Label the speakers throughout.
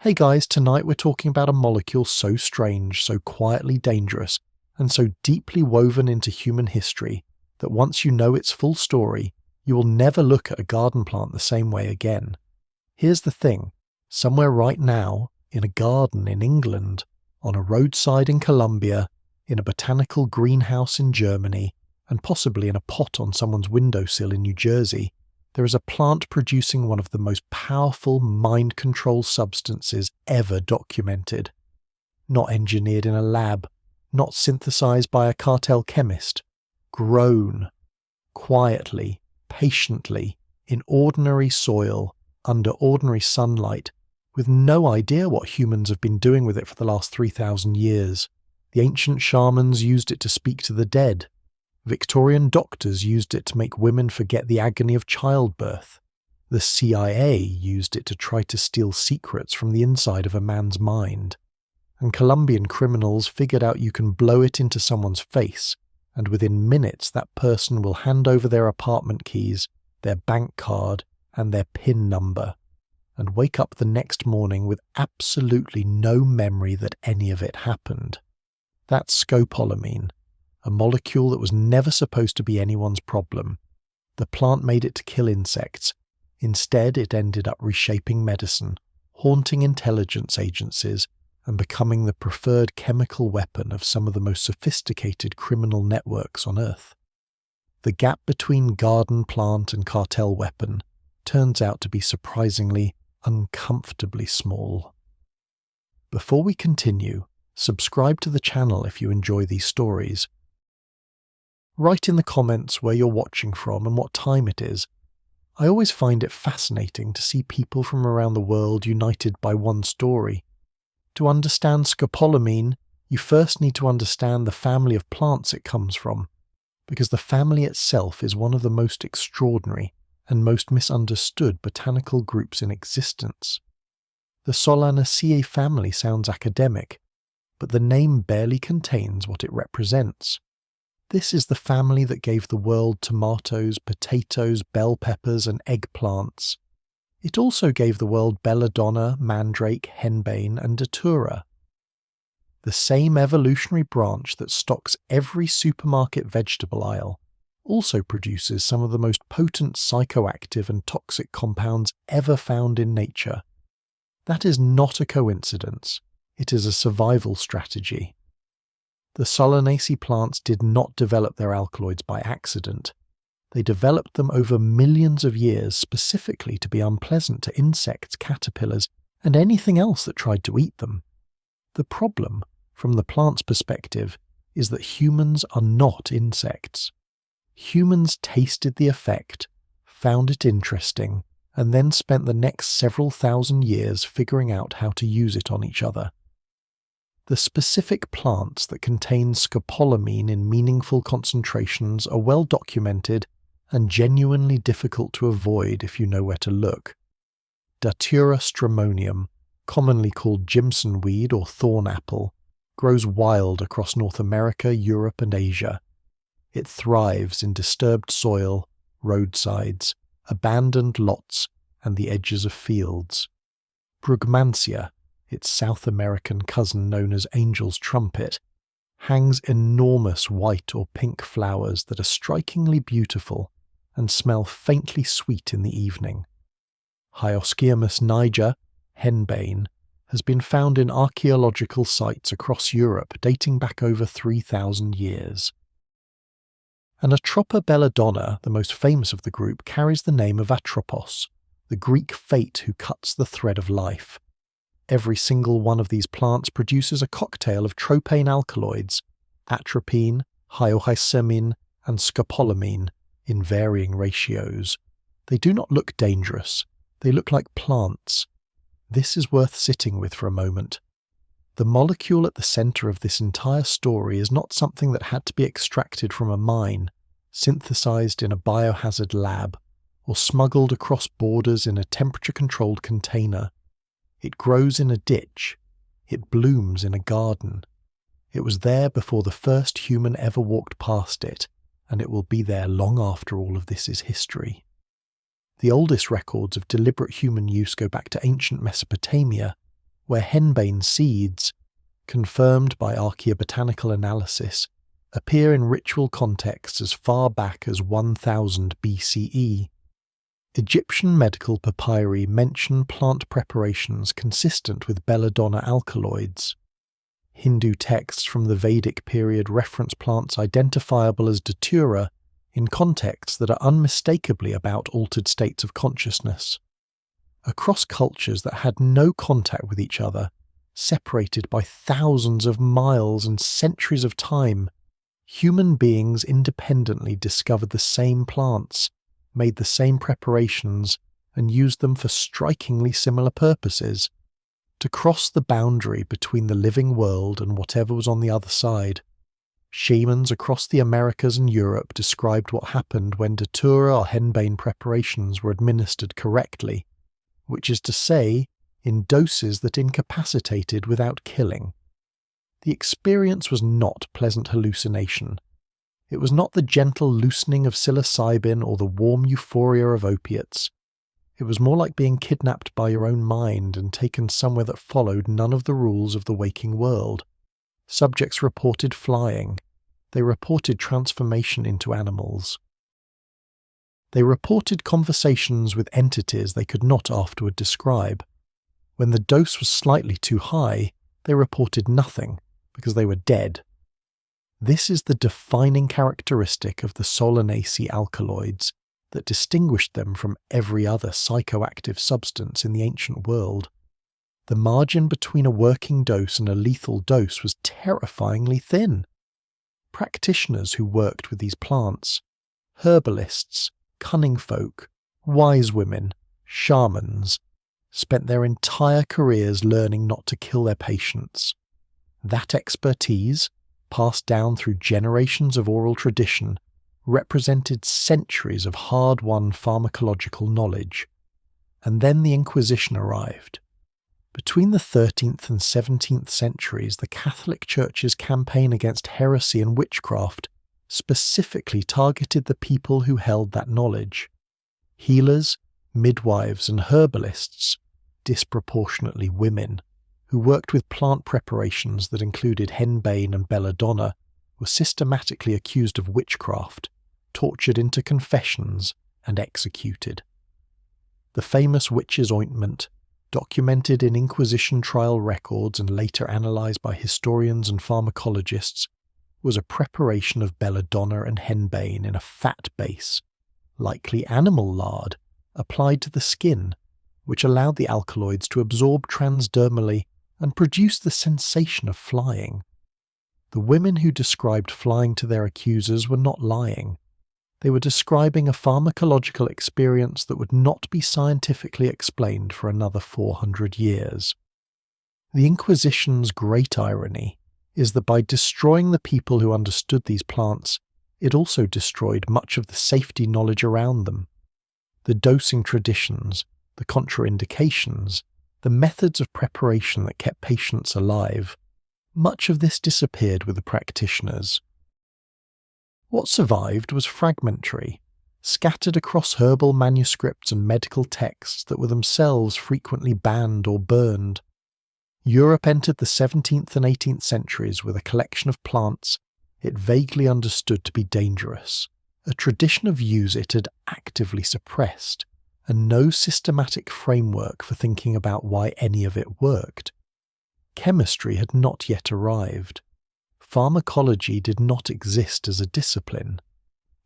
Speaker 1: Hey guys, tonight we're talking about a molecule so strange, so quietly dangerous, and so deeply woven into human history that once you know its full story, you will never look at a garden plant the same way again. Here's the thing, somewhere right now, in a garden in England, on a roadside in Colombia, in a botanical greenhouse in Germany, and possibly in a pot on someone's windowsill in New Jersey, there is a plant producing one of the most powerful mind control substances ever documented. Not engineered in a lab, not synthesized by a cartel chemist, grown, quietly, patiently, in ordinary soil, under ordinary sunlight, with no idea what humans have been doing with it for the last 3,000 years. The ancient shamans used it to speak to the dead. Victorian doctors used it to make women forget the agony of childbirth. The CIA used it to try to steal secrets from the inside of a man's mind. And Colombian criminals figured out you can blow it into someone's face, and within minutes that person will hand over their apartment keys, their bank card, and their PIN number, and wake up the next morning with absolutely no memory that any of it happened. That's scopolamine, a molecule that was never supposed to be anyone's problem. The plant made it to kill insects. Instead, it ended up reshaping medicine, haunting intelligence agencies, and becoming the preferred chemical weapon of some of the most sophisticated criminal networks on Earth. The gap between garden plant and cartel weapon turns out to be surprisingly, uncomfortably small. Before we continue, subscribe to the channel if you enjoy these stories. Write in the comments where you're watching from and what time it is. I always find it fascinating to see people from around the world united by one story. To understand scopolamine, you first need to understand the family of plants it comes from, because the family itself is one of the most extraordinary and most misunderstood botanical groups in existence. The Solanaceae family sounds academic, but the name barely contains what it represents. This is the family that gave the world tomatoes, potatoes, bell peppers, and eggplants. It also gave the world belladonna, mandrake, henbane, and datura. The same evolutionary branch that stocks every supermarket vegetable aisle also produces some of the most potent psychoactive and toxic compounds ever found in nature. That is not a coincidence. It is a survival strategy. The Solanaceae plants did not develop their alkaloids by accident. They developed them over millions of years specifically to be unpleasant to insects, caterpillars, and anything else that tried to eat them. The problem, from the plant's perspective, is that humans are not insects. Humans tasted the effect, found it interesting, and then spent the next several thousand years figuring out how to use it on each other. The specific plants that contain scopolamine in meaningful concentrations are well documented and genuinely difficult to avoid if you know where to look. Datura stramonium, commonly called Jimson weed or thorn apple, grows wild across North America, Europe, and Asia. It thrives in disturbed soil, roadsides, abandoned lots, and the edges of fields. Brugmansia, its South American cousin known as angel's trumpet, hangs enormous white or pink flowers that are strikingly beautiful and smell faintly sweet in the evening. Hyoscyamus niger, henbane, has been found in archaeological sites across Europe dating back over 3,000 years. And Atropa belladonna, the most famous of the group, carries the name of Atropos, the Greek fate who cuts the thread of life. Every single one of these plants produces a cocktail of tropane alkaloids, atropine, hyoscyamin, and scopolamine, in varying ratios. They do not look dangerous. They look like plants. This is worth sitting with for a moment. The molecule at the center of this entire story is not something that had to be extracted from a mine, synthesized in a biohazard lab, or smuggled across borders in a temperature-controlled container. It grows in a ditch. It blooms in a garden. It was there before the first human ever walked past it, and it will be there long after all of this is history. The oldest records of deliberate human use go back to ancient Mesopotamia, where henbane seeds, confirmed by archaeobotanical analysis, appear in ritual contexts as far back as 1000 BCE. Egyptian medical papyri mention plant preparations consistent with belladonna alkaloids. Hindu texts from the Vedic period reference plants identifiable as datura in contexts that are unmistakably about altered states of consciousness. Across cultures that had no contact with each other, separated by thousands of miles and centuries of time, human beings independently discovered the same plants, made the same preparations, and used them for strikingly similar purposes. To cross the boundary between the living world and whatever was on the other side, shamans across the Americas and Europe described what happened when datura or henbane preparations were administered correctly, which is to say, in doses that incapacitated without killing. The experience was not pleasant hallucination. It was not the gentle loosening of psilocybin or the warm euphoria of opiates. It was more like being kidnapped by your own mind and taken somewhere that followed none of the rules of the waking world. Subjects reported flying. They reported transformation into animals. They reported conversations with entities they could not afterward describe. When the dose was slightly too high, they reported nothing, because they were dead. This is the defining characteristic of the Solanaceae alkaloids that distinguished them from every other psychoactive substance in the ancient world. The margin between a working dose and a lethal dose was terrifyingly thin. Practitioners who worked with these plants, herbalists, cunning folk, wise women, shamans, spent their entire careers learning not to kill their patients. That expertise, passed down through generations of oral tradition, represented centuries of hard-won pharmacological knowledge. And then the Inquisition arrived. Between the 13th and 17th centuries, the Catholic Church's campaign against heresy and witchcraft specifically targeted the people who held that knowledge. Healers, midwives, and herbalists, disproportionately women, who worked with plant preparations that included henbane and belladonna, were systematically accused of witchcraft, tortured into confessions, and executed. The famous witch's ointment, documented in Inquisition trial records and later analysed by historians and pharmacologists, was a preparation of belladonna and henbane in a fat base, likely animal lard, applied to the skin, which allowed the alkaloids to absorb transdermally and produce the sensation of flying. The women who described flying to their accusers were not lying. They were describing a pharmacological experience that would not be scientifically explained for another 400 years. The Inquisition's great irony is that by destroying the people who understood these plants, it also destroyed much of the safety knowledge around them. The dosing traditions, the contraindications, the methods of preparation that kept patients alive, much of this disappeared with the practitioners. What survived was fragmentary, scattered across herbal manuscripts and medical texts that were themselves frequently banned or burned. Europe entered the 17th and 18th centuries with a collection of plants it vaguely understood to be dangerous, a tradition of use it had actively suppressed, and no systematic framework for thinking about why any of it worked. Chemistry had not yet arrived. Pharmacology did not exist as a discipline.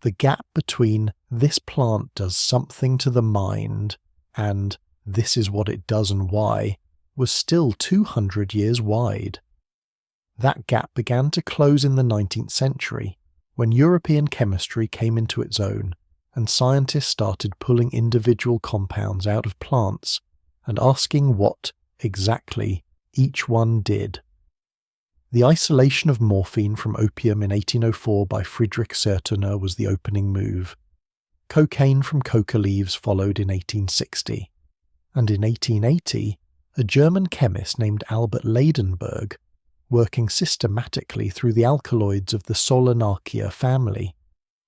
Speaker 1: The gap between this plant does something to the mind and this is what it does and why was still 200 years wide. That gap began to close in the 19th century, when European chemistry came into its own and scientists started pulling individual compounds out of plants and asking what, exactly, each one did. The isolation of morphine from opium in 1804 by Friedrich Sertner was the opening move. Cocaine from coca leaves followed in 1860. And in 1880, a German chemist named Albert Leidenberg, working systematically through the alkaloids of the Solanaceae family,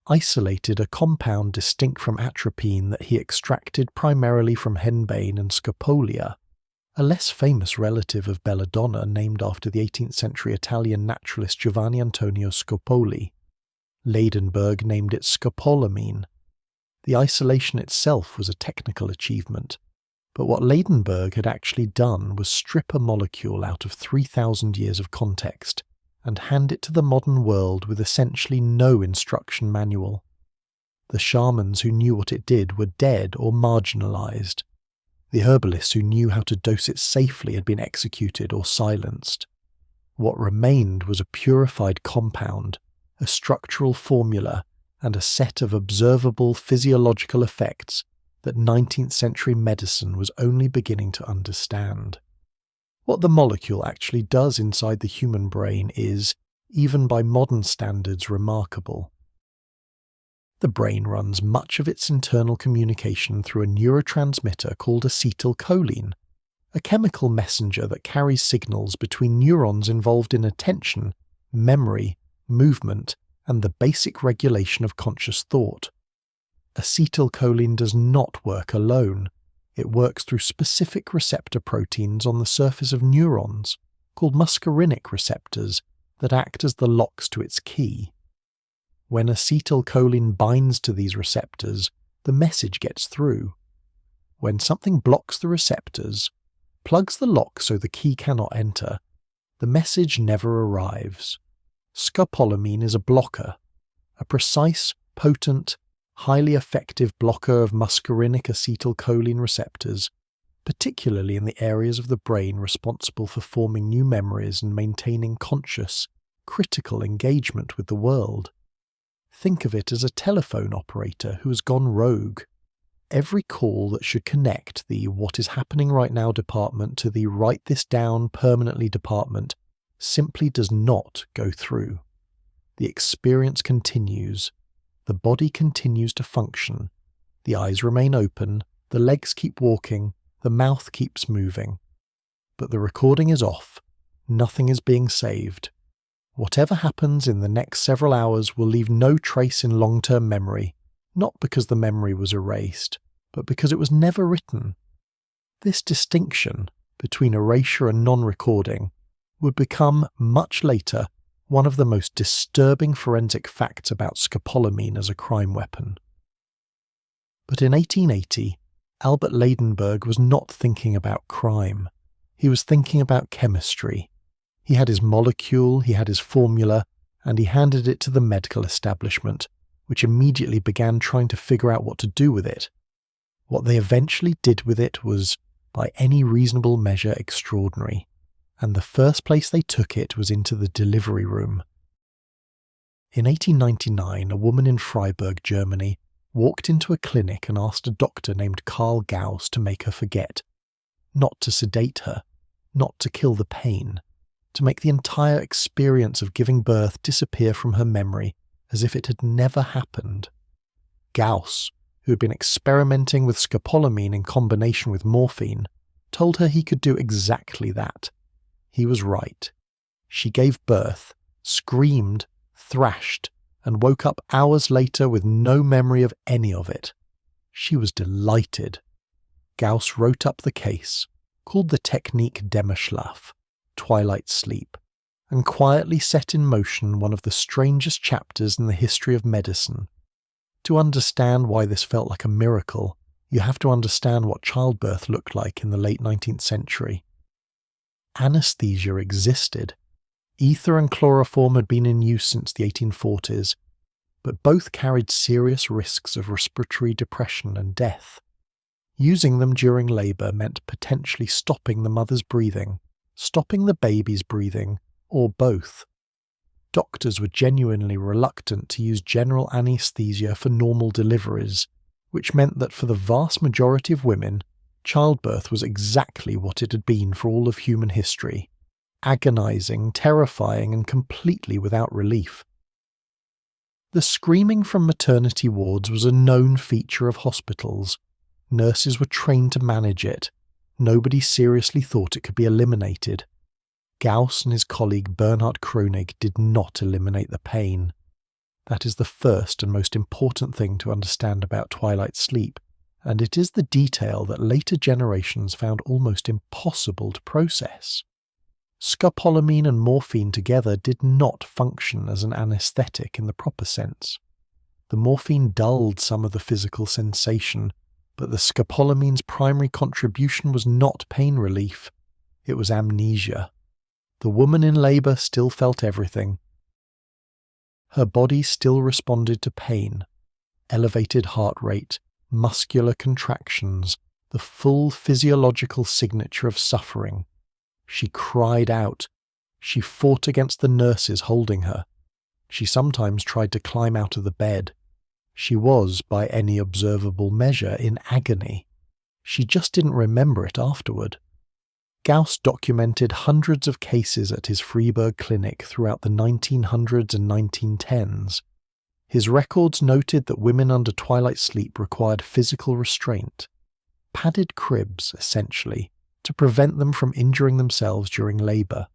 Speaker 1: isolated a compound distinct from atropine that he extracted primarily from henbane and scopolia, a less famous relative of belladonna named after the 18th century Italian naturalist Giovanni Antonio Scopoli. Ladenburg named it scopolamine. The isolation itself was a technical achievement, but what Ladenburg had actually done was strip a molecule out of 3,000 years of context and hand it to the modern world with essentially no instruction manual. The shamans who knew what it did were dead or marginalized. The herbalists who knew how to dose it safely had been executed or silenced. What remained was a purified compound, a structural formula, and a set of observable physiological effects that 19th century medicine was only beginning to understand. What the molecule actually does inside the human brain is, even by modern standards, remarkable. The brain runs much of its internal communication through a neurotransmitter called acetylcholine, a chemical messenger that carries signals between neurons involved in attention, memory, movement, and the basic regulation of conscious thought. Acetylcholine does not work alone. It works through specific receptor proteins on the surface of neurons, called muscarinic receptors, that act as the locks to its key. When acetylcholine binds to these receptors, the message gets through. When something blocks the receptors, plugs the lock so the key cannot enter, the message never arrives. Scopolamine is a blocker, a precise, potent, highly effective blocker of muscarinic acetylcholine receptors, particularly in the areas of the brain responsible for forming new memories and maintaining conscious, critical engagement with the world. Think of it as a telephone operator who has gone rogue. Every call that should connect the "what is happening right now" department to the "write this down permanently" department simply does not go through. The experience continues. The body continues to function. The eyes remain open, the legs keep walking, the mouth keeps moving. But the recording is off. Nothing is being saved. Whatever happens in the next several hours will leave no trace in long-term memory, not because the memory was erased, but because it was never written. This distinction between erasure and non-recording would become, much later, one of the most disturbing forensic facts about scopolamine as a crime weapon. But in 1880, Albert Ladenburg was not thinking about crime. He was thinking about chemistry. He had his molecule, he had his formula, and he handed it to the medical establishment, which immediately began trying to figure out what to do with it. What they eventually did with it was, by any reasonable measure, extraordinary. And the first place they took it was into the delivery room. In 1899, a woman in Freiburg, Germany, walked into a clinic and asked a doctor named Karl Gauss to make her forget. Not to sedate her, not to kill the pain, to make the entire experience of giving birth disappear from her memory as if it had never happened. Gauss, who had been experimenting with scopolamine in combination with morphine, told her he could do exactly that. He was right. She gave birth, screamed, thrashed, and woke up hours later with no memory of any of it. She was delighted. Gauss wrote up the case, called the technique Dämmerschlaf, Twilight sleep, and quietly set in motion one of the strangest chapters in the history of medicine. To understand why this felt like a miracle, you have to understand what childbirth looked like in the late 19th century. Anesthesia existed. Ether and chloroform had been in use since the 1840s, but both carried serious risks of respiratory depression and death. Using them during labour meant potentially stopping the mother's breathing, stopping the baby's breathing, or both. Doctors were genuinely reluctant to use general anaesthesia for normal deliveries, which meant that for the vast majority of women, childbirth was exactly what it had been for all of human history: agonizing, terrifying, and completely without relief. The screaming from maternity wards was a known feature of hospitals. Nurses were trained to manage it. Nobody seriously thought it could be eliminated. Gauss and his colleague Bernhard Kronig did not eliminate the pain. That is the first and most important thing to understand about twilight sleep, and it is the detail that later generations found almost impossible to process. Scopolamine and morphine together did not function as an anesthetic in the proper sense. The morphine dulled some of the physical sensation, but the scopolamine's primary contribution was not pain relief, it was amnesia. The woman in labour still felt everything. Her body still responded to pain, elevated heart rate, muscular contractions, the full physiological signature of suffering. She cried out. She fought against the nurses holding her. She sometimes tried to climb out of the bed. She was, by any observable measure, in agony. She just didn't remember it afterward. Gauss documented hundreds of cases at his Freiburg clinic throughout the 1900s and 1910s. His records noted that women under twilight sleep required physical restraint, padded cribs, essentially, to prevent them from injuring themselves during labour.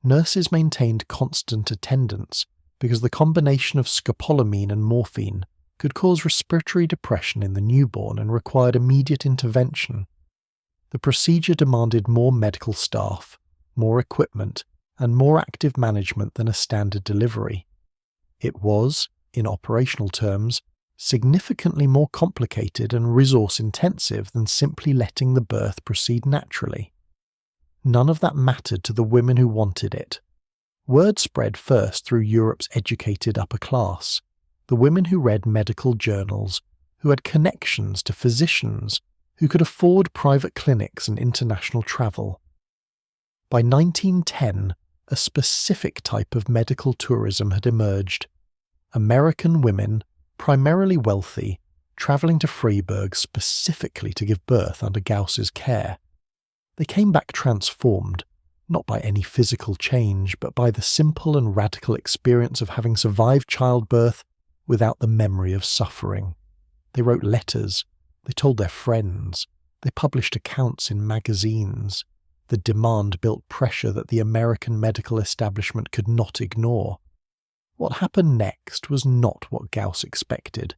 Speaker 1: Nurses maintained constant attendance because the combination of scopolamine and morphine could cause respiratory depression in the newborn and required immediate intervention. The procedure demanded more medical staff, more equipment, and more active management than a standard delivery. It was, in operational terms, significantly more complicated and resource-intensive than simply letting the birth proceed naturally. None of that mattered to the women who wanted it. Word spread first through Europe's educated upper class, the women who read medical journals, who had connections to physicians, who could afford private clinics and international travel. By 1910, a specific type of medical tourism had emerged. American women, primarily wealthy, travelling to Freiburg specifically to give birth under Gauss's care. They came back transformed, not by any physical change, but by the simple and radical experience of having survived childbirth without the memory of suffering. They wrote letters, they told their friends, they published accounts in magazines. The demand built pressure that the American medical establishment could not ignore. What happened next was not what Gauss expected.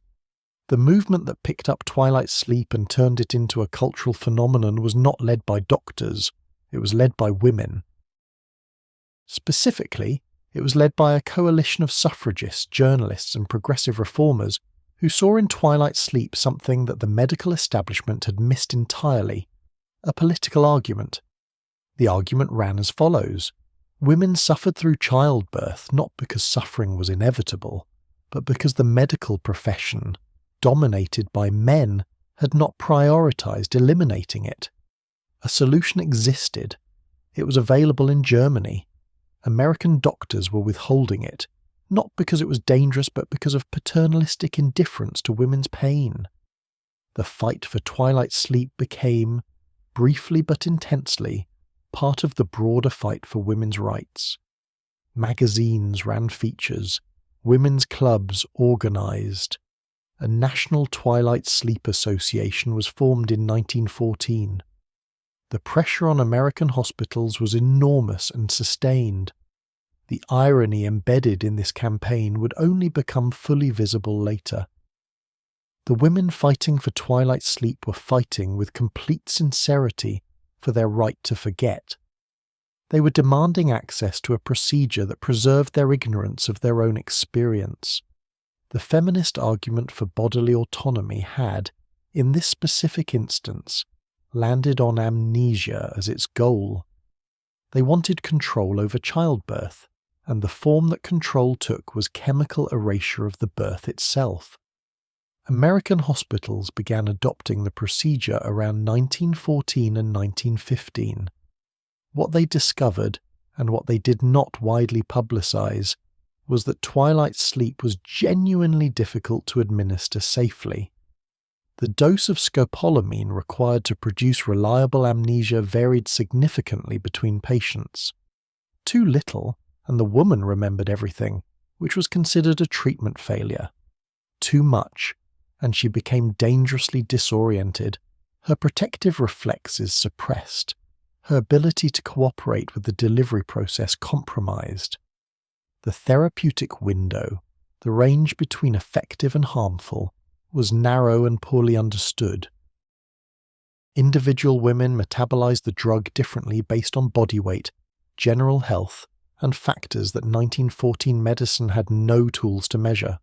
Speaker 1: The movement that picked up twilight sleep and turned it into a cultural phenomenon was not led by doctors, it was led by women. Specifically, it was led by a coalition of suffragists, journalists, and progressive reformers who saw in twilight sleep something that the medical establishment had missed entirely: a political argument. The argument ran as follows. Women suffered through childbirth not because suffering was inevitable, but because the medical profession, dominated by men, had not prioritized eliminating it. A solution existed. It was available in Germany. American doctors were withholding it, not because it was dangerous but because of paternalistic indifference to women's pain. The fight for twilight sleep became, briefly but intensely, part of the broader fight for women's rights. Magazines ran features, women's clubs organised. A National Twilight Sleep Association was formed in 1914. The pressure on American hospitals was enormous and sustained. The irony embedded in this campaign would only become fully visible later. The women fighting for twilight sleep were fighting with complete sincerity for their right to forget. They were demanding access to a procedure that preserved their ignorance of their own experience. The feminist argument for bodily autonomy had, in this specific instance, landed on amnesia as its goal. They wanted control over childbirth, and the form that control took was chemical erasure of the birth itself. American hospitals began adopting the procedure around 1914 and 1915. What they discovered, and what they did not widely publicize, was that twilight sleep was genuinely difficult to administer safely. The dose of scopolamine required to produce reliable amnesia varied significantly between patients. Too little, and the woman remembered everything, which was considered a treatment failure. Too much, and she became dangerously disoriented, her protective reflexes suppressed, her ability to cooperate with the delivery process compromised. The therapeutic window, the range between effective and harmful, was narrow and poorly understood. Individual women metabolized the drug differently based on body weight, general health, and factors that 1914 medicine had no tools to measure.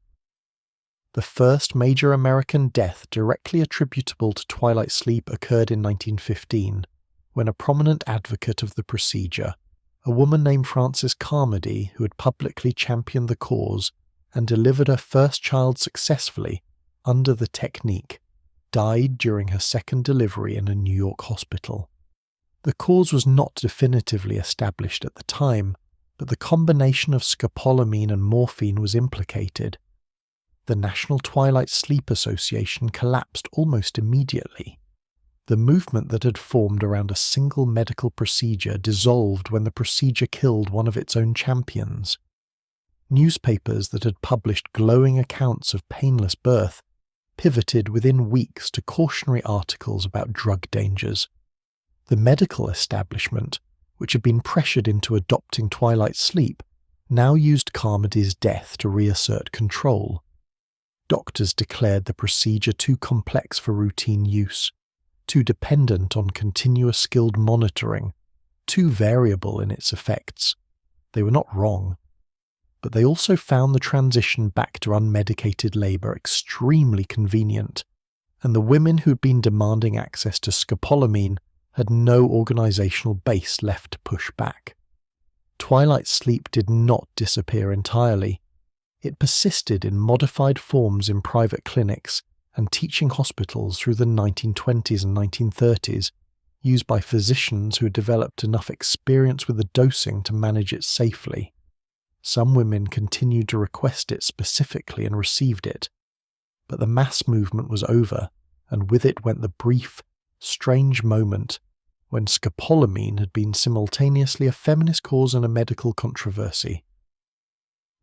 Speaker 1: The first major American death directly attributable to twilight sleep occurred in 1915, when a prominent advocate of the procedure, a woman named Frances Carmody, who had publicly championed the cause and delivered her first child successfully under the technique, died during her second delivery in a New York hospital. The cause was not definitively established at the time, but the combination of scopolamine and morphine was implicated. The National Twilight Sleep Association collapsed almost immediately. The movement that had formed around a single medical procedure dissolved when the procedure killed one of its own champions. Newspapers that had published glowing accounts of painless birth pivoted within weeks to cautionary articles about drug dangers. The medical establishment, which had been pressured into adopting twilight sleep, now used Carmody's death to reassert control. Doctors declared the procedure too complex for routine use, too dependent on continuous skilled monitoring, too variable in its effects. They were not wrong, but they also found the transition back to unmedicated labour extremely convenient, and the women who had been demanding access to scopolamine had no organisational base left to push back. Twilight sleep did not disappear entirely. It persisted in modified forms in private clinics and teaching hospitals through the 1920s and 1930s, used by physicians who had developed enough experience with the dosing to manage it safely. Some women continued to request it specifically and received it. But the mass movement was over, and with it went the brief, strange moment when scopolamine had been simultaneously a feminist cause and a medical controversy.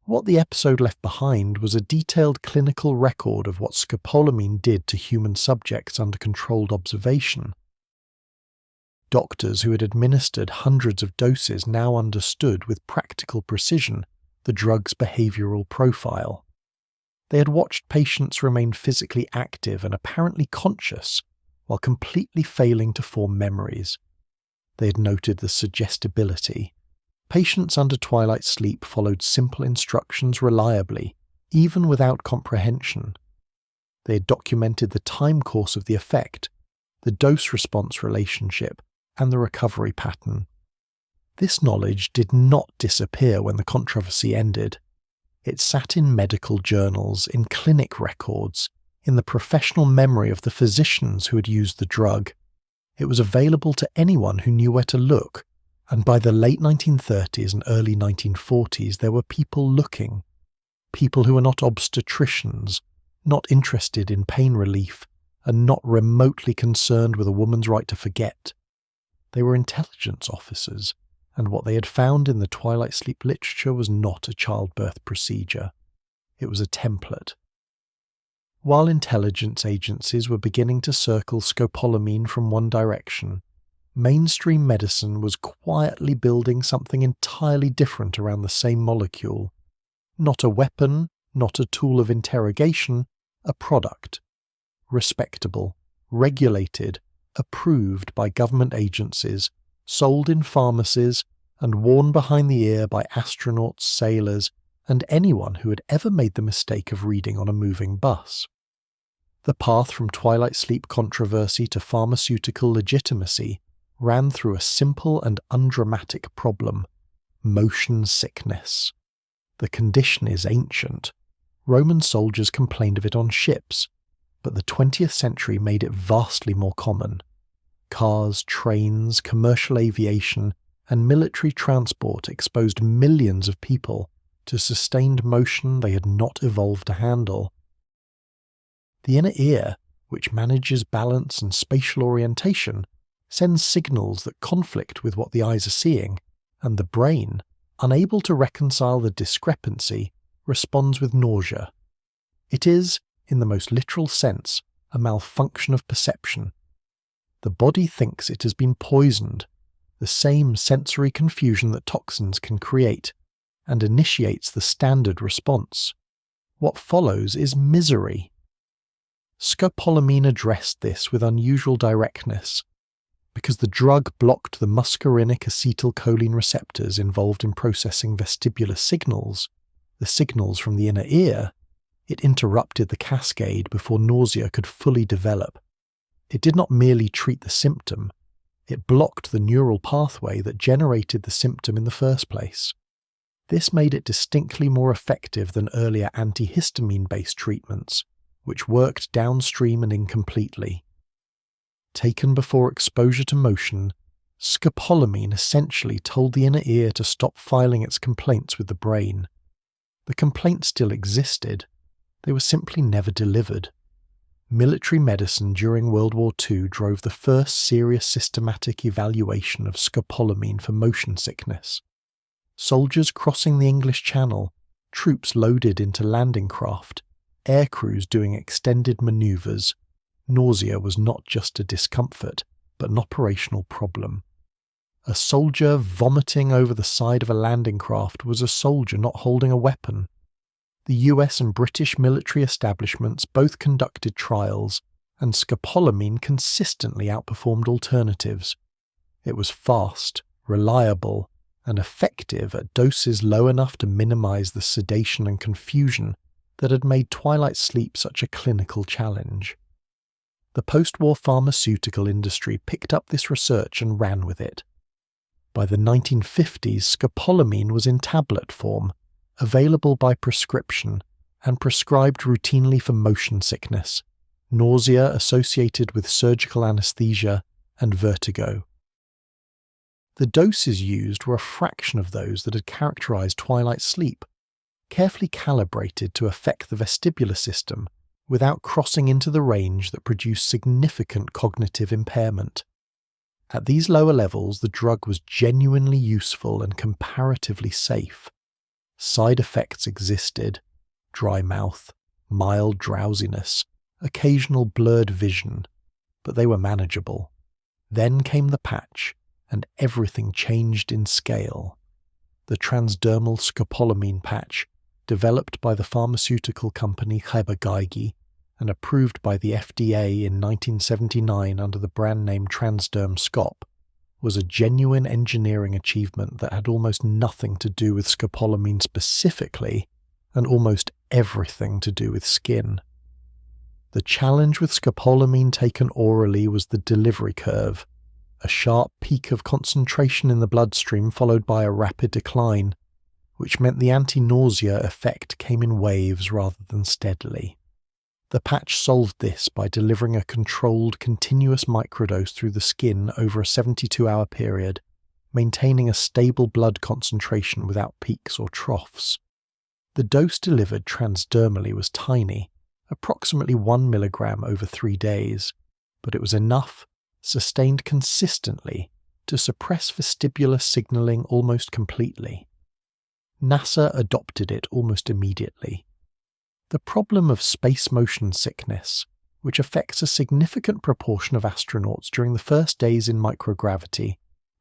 Speaker 1: What the episode left behind was a detailed clinical record of what scopolamine did to human subjects under controlled observation. Doctors who had administered hundreds of doses now understood with practical precision the drug's behavioural profile. They had watched patients remain physically active and apparently conscious while completely failing to form memories. They had noted the suggestibility. Patients under twilight sleep followed simple instructions reliably, even without comprehension. They had documented the time course of the effect, the dose-response relationship, and the recovery pattern. This knowledge did not disappear when the controversy ended. It sat in medical journals, in clinic records, in the professional memory of the physicians who had used the drug. It was available to anyone who knew where to look, and by the late 1930s and early 1940s there were people looking. People who were not obstetricians, not interested in pain relief, and not remotely concerned with a woman's right to forget. They were intelligence officers, and what they had found in the twilight sleep literature was not a childbirth procedure. It was a template. While intelligence agencies were beginning to circle scopolamine from one direction, mainstream medicine was quietly building something entirely different around the same molecule. Not a weapon, not a tool of interrogation, a product. Respectable, regulated, approved by government agencies, sold in pharmacies, and worn behind the ear by astronauts, sailors, and anyone who had ever made the mistake of reading on a moving bus. The path from twilight sleep controversy to pharmaceutical legitimacy ran through a simple and undramatic problem: motion sickness. The condition is ancient. Roman soldiers complained of it on ships, but the 20th century made it vastly more common. Cars, trains, commercial aviation, and military transport exposed millions of people to sustained motion they had not evolved to handle. The inner ear, which manages balance and spatial orientation, sends signals that conflict with what the eyes are seeing, and the brain, unable to reconcile the discrepancy, responds with nausea. It is, in the most literal sense, a malfunction of perception. The body thinks it has been poisoned, the same sensory confusion that toxins can create, and initiates the standard response. What follows is misery. Scopolamine addressed this with unusual directness. Because the drug blocked the muscarinic acetylcholine receptors involved in processing vestibular signals, the signals from the inner ear, it interrupted the cascade before nausea could fully develop. It did not merely treat the symptom, it blocked the neural pathway that generated the symptom in the first place. This made it distinctly more effective than earlier antihistamine-based treatments, which worked downstream and incompletely. Taken before exposure to motion, scopolamine essentially told the inner ear to stop filing its complaints with the brain. The complaints still existed, they were simply never delivered. Military medicine during World War II drove the first serious systematic evaluation of scopolamine for motion sickness. Soldiers crossing the English Channel, troops loaded into landing craft, air crews doing extended manoeuvres. Nausea was not just a discomfort, but an operational problem. A soldier vomiting over the side of a landing craft was a soldier not holding a weapon. The US and British military establishments both conducted trials, and scopolamine consistently outperformed alternatives. It was fast, reliable, and effective at doses low enough to minimize the sedation and confusion that had made twilight sleep such a clinical challenge. The post-war pharmaceutical industry picked up this research and ran with it. By the 1950s, scopolamine was in tablet form, available by prescription, and prescribed routinely for motion sickness, nausea associated with surgical anesthesia, and vertigo. The doses used were a fraction of those that had characterized twilight sleep, carefully calibrated to affect the vestibular system without crossing into the range that produced significant cognitive impairment. At these lower levels, the drug was genuinely useful and comparatively safe. Side effects existed: dry mouth, mild drowsiness, occasional blurred vision, but they were manageable. Then came the patch, and everything changed in scale. The transdermal scopolamine patch, developed by the pharmaceutical company Ciba-Geigy and approved by the FDA in 1979 under the brand name Transderm Scop, was a genuine engineering achievement that had almost nothing to do with scopolamine specifically, and almost everything to do with skin. The challenge with scopolamine taken orally was the delivery curve, a sharp peak of concentration in the bloodstream followed by a rapid decline, which meant the anti-nausea effect came in waves rather than steadily. The patch solved this by delivering a controlled, continuous microdose through the skin over a 72-hour period, maintaining a stable blood concentration without peaks or troughs. The dose delivered transdermally was tiny, approximately 1 milligram over 3 days, but it was enough, sustained consistently, to suppress vestibular signaling almost completely. NASA adopted it almost immediately. The problem of space motion sickness, which affects a significant proportion of astronauts during the first days in microgravity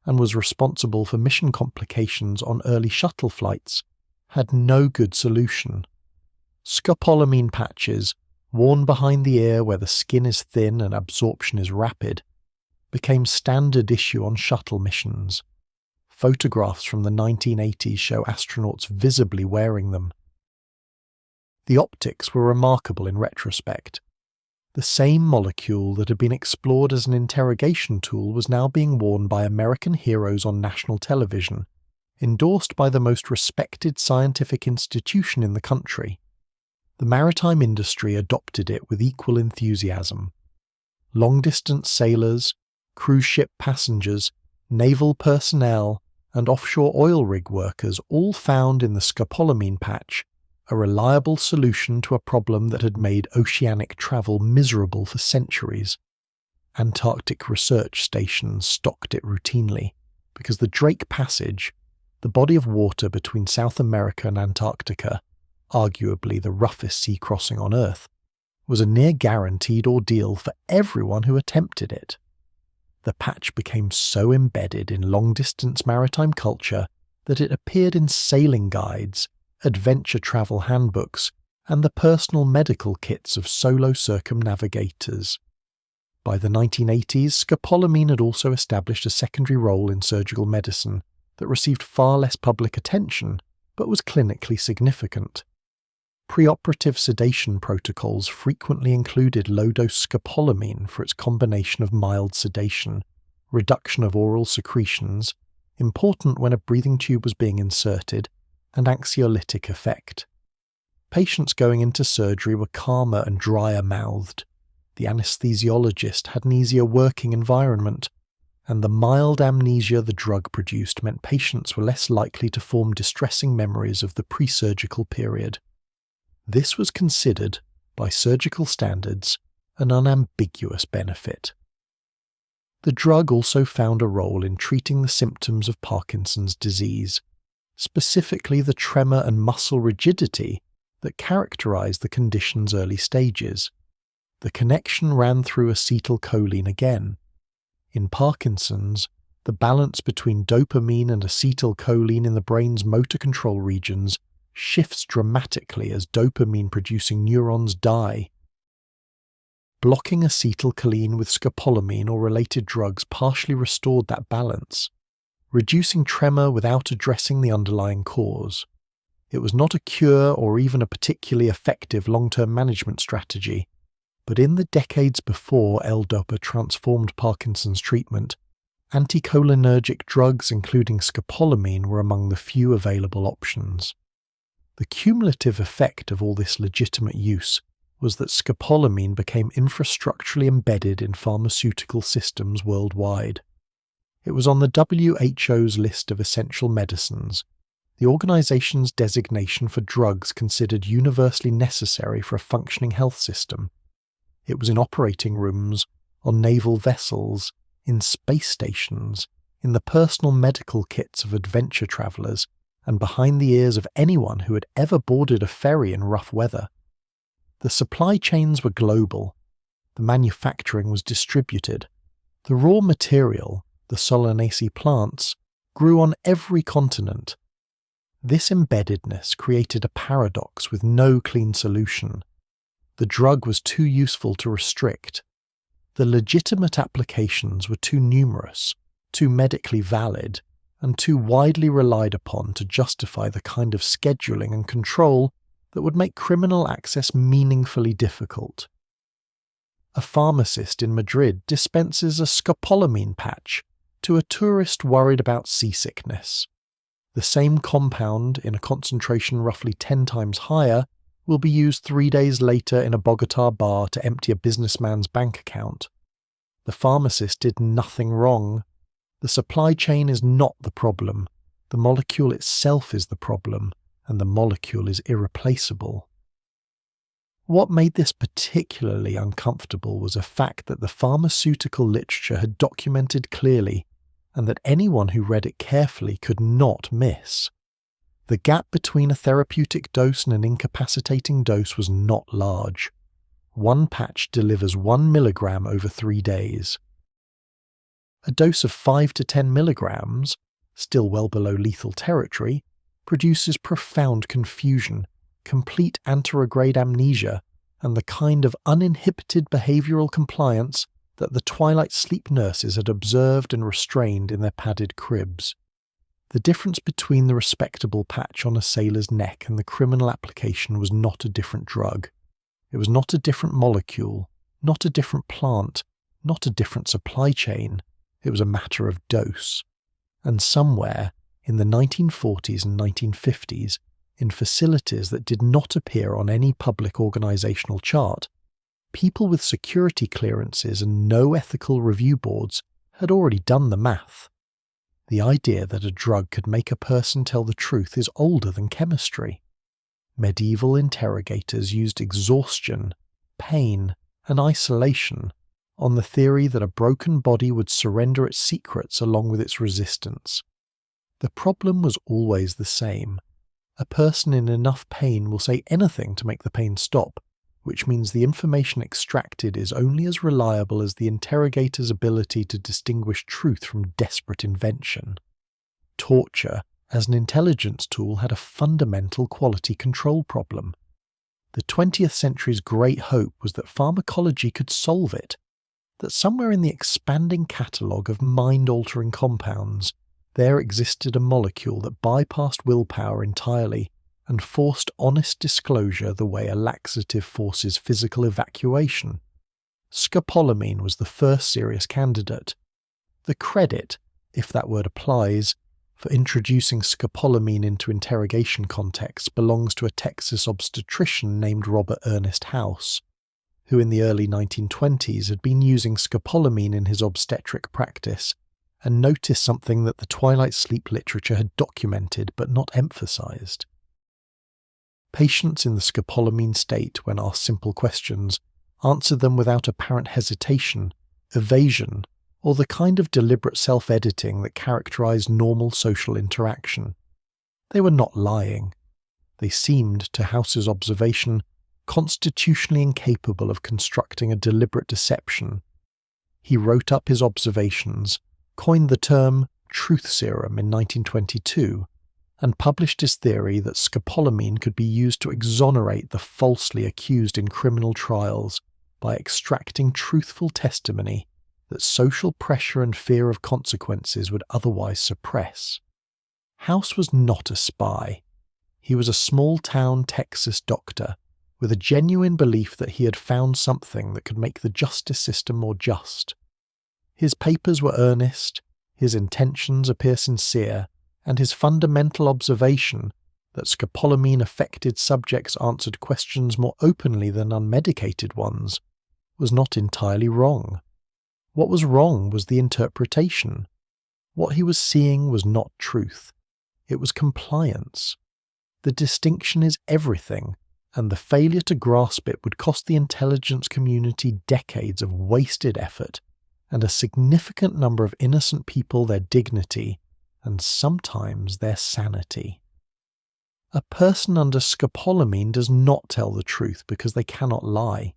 Speaker 1: and was responsible for mission complications on early shuttle flights, had no good solution. Scopolamine patches, worn behind the ear where the skin is thin and absorption is rapid, became standard issue on shuttle missions. Photographs from the 1980s show astronauts visibly wearing them. The optics were remarkable in retrospect. The same molecule that had been explored as an interrogation tool was now being worn by American heroes on national television, endorsed by the most respected scientific institution in the country. The maritime industry adopted it with equal enthusiasm. Long-distance sailors, cruise ship passengers, naval personnel, and offshore oil rig workers all found in the scopolamine patch a reliable solution to a problem that had made oceanic travel miserable for centuries. Antarctic research stations stocked it routinely, because the Drake Passage, the body of water between South America and Antarctica, arguably the roughest sea crossing on Earth, was a near-guaranteed ordeal for everyone who attempted it. The patch became so embedded in long-distance maritime culture that it appeared in sailing guides, adventure travel handbooks, and the personal medical kits of solo circumnavigators. By the 1980s, scopolamine had also established a secondary role in surgical medicine that received far less public attention, but was clinically significant. Preoperative sedation protocols frequently included low-dose scopolamine for its combination of mild sedation, reduction of oral secretions, important when a breathing tube was being inserted, and anxiolytic effect. Patients going into surgery were calmer and drier-mouthed. The anesthesiologist had an easier working environment, and the mild amnesia the drug produced meant patients were less likely to form distressing memories of the pre-surgical period. This was considered, by surgical standards, an unambiguous benefit. The drug also found a role in treating the symptoms of Parkinson's disease, specifically the tremor and muscle rigidity that characterized the condition's early stages. The connection ran through acetylcholine again. In Parkinson's, the balance between dopamine and acetylcholine in the brain's motor control regions shifts dramatically as dopamine-producing neurons die. Blocking acetylcholine with scopolamine or related drugs partially restored that balance, reducing tremor without addressing the underlying cause. It was not a cure or even a particularly effective long-term management strategy, but in the decades before L-DOPA transformed Parkinson's treatment, anticholinergic drugs including scopolamine were among the few available options. The cumulative effect of all this legitimate use was that scopolamine became infrastructurally embedded in pharmaceutical systems worldwide. It was on the WHO's list of essential medicines, the organization's designation for drugs considered universally necessary for a functioning health system. It was in operating rooms, on naval vessels, in space stations, in the personal medical kits of adventure travelers, and behind the ears of anyone who had ever boarded a ferry in rough weather. The supply chains were global. The manufacturing was distributed. The raw material, the Solanaceae plants, grew on every continent. This embeddedness created a paradox with no clean solution. The drug was too useful to restrict. The legitimate applications were too numerous, too medically valid, and too widely relied upon to justify the kind of scheduling and control that would make criminal access meaningfully difficult. A pharmacist in Madrid dispenses a scopolamine patch to a tourist worried about seasickness. The same compound, in a concentration roughly 10 times higher, will be used 3 days later in a Bogota bar to empty a businessman's bank account. The pharmacist did nothing wrong. The supply chain is not the problem. The molecule itself is the problem, and the molecule is irreplaceable. What made this particularly uncomfortable was a fact that the pharmaceutical literature had documented clearly, and that anyone who read it carefully could not miss. The gap between a therapeutic dose and an incapacitating dose was not large. One patch delivers 1 milligram over 3 days. A dose of 5 to 10 milligrams, still well below lethal territory, produces profound confusion, complete anterograde amnesia, and the kind of uninhibited behavioral compliance that the Twilight sleep nurses had observed and restrained in their padded cribs. The difference between the respectable patch on a sailor's neck and the criminal application was not a different drug. It was not a different molecule, not a different plant, not a different supply chain. It was a matter of dose. And somewhere, in the 1940s and 1950s, in facilities that did not appear on any public organizational chart, people with security clearances and no ethical review boards had already done the math. The idea that a drug could make a person tell the truth is older than chemistry. Medieval interrogators used exhaustion, pain, and isolation on the theory that a broken body would surrender its secrets along with its resistance. The problem was always the same. A person in enough pain will say anything to make the pain stop, which means the information extracted is only as reliable as the interrogator's ability to distinguish truth from desperate invention. Torture, as an intelligence tool, had a fundamental quality control problem. The 20th century's great hope was that pharmacology could solve it, that somewhere in the expanding catalogue of mind-altering compounds, there existed a molecule that bypassed willpower entirely and forced honest disclosure the way a laxative forces physical evacuation. Scopolamine was the first serious candidate. The credit, if that word applies, for introducing scopolamine into interrogation contexts belongs to a Texas obstetrician named Robert Ernest House, who in the early 1920s had been using scopolamine in his obstetric practice and noticed something that the Twilight sleep literature had documented but not emphasized. Patients in the scopolamine state, when asked simple questions, answered them without apparent hesitation, evasion, or the kind of deliberate self-editing that characterized normal social interaction. They were not lying. They seemed, to House's observation, constitutionally incapable of constructing a deliberate deception. He wrote up his observations, coined the term truth serum in 1922, and published his theory that scopolamine could be used to exonerate the falsely accused in criminal trials by extracting truthful testimony that social pressure and fear of consequences would otherwise suppress. House was not a spy. He was a small-town Texas doctor with a genuine belief that he had found something that could make the justice system more just. His papers were earnest, his intentions appear sincere, and his fundamental observation that scopolamine-affected subjects answered questions more openly than unmedicated ones was not entirely wrong. What was wrong was the interpretation. What he was seeing was not truth. It was compliance. The distinction is everything, and the failure to grasp it would cost the intelligence community decades of wasted effort and a significant number of innocent people their dignity and sometimes their sanity. A person under scopolamine does not tell the truth because they cannot lie.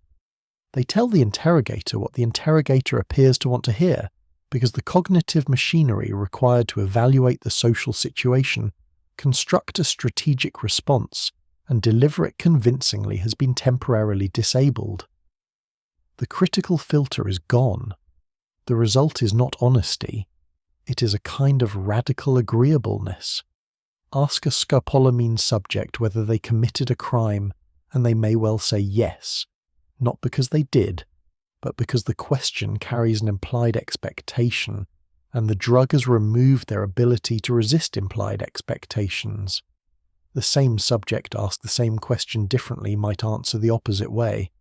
Speaker 1: They tell the interrogator what the interrogator appears to want to hear, because the cognitive machinery required to evaluate the social situation, construct a strategic response, and deliver it convincingly has been temporarily disabled. The critical filter is gone. The result is not honesty. It is a kind of radical agreeableness. Ask a scopolamine subject whether they committed a crime, and they may well say yes. Not because they did, but because the question carries an implied expectation, and the drug has removed their ability to resist implied expectations. The same subject asked the same question differently might answer the opposite way.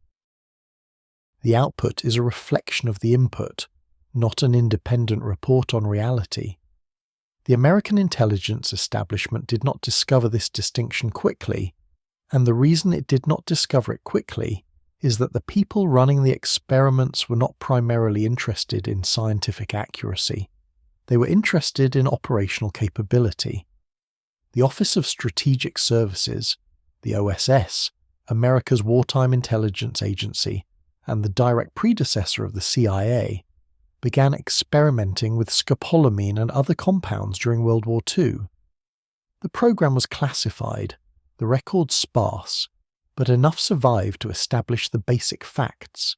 Speaker 1: The output is a reflection of the input, not an independent report on reality. The American intelligence establishment did not discover this distinction quickly, and the reason it did not discover it quickly is that the people running the experiments were not primarily interested in scientific accuracy. They were interested in operational capability. The Office of Strategic Services, the OSS, America's wartime intelligence agency, and the direct predecessor of the CIA, began experimenting with scopolamine and other compounds during World War II. The program was classified, the records sparse, but enough survived to establish the basic facts.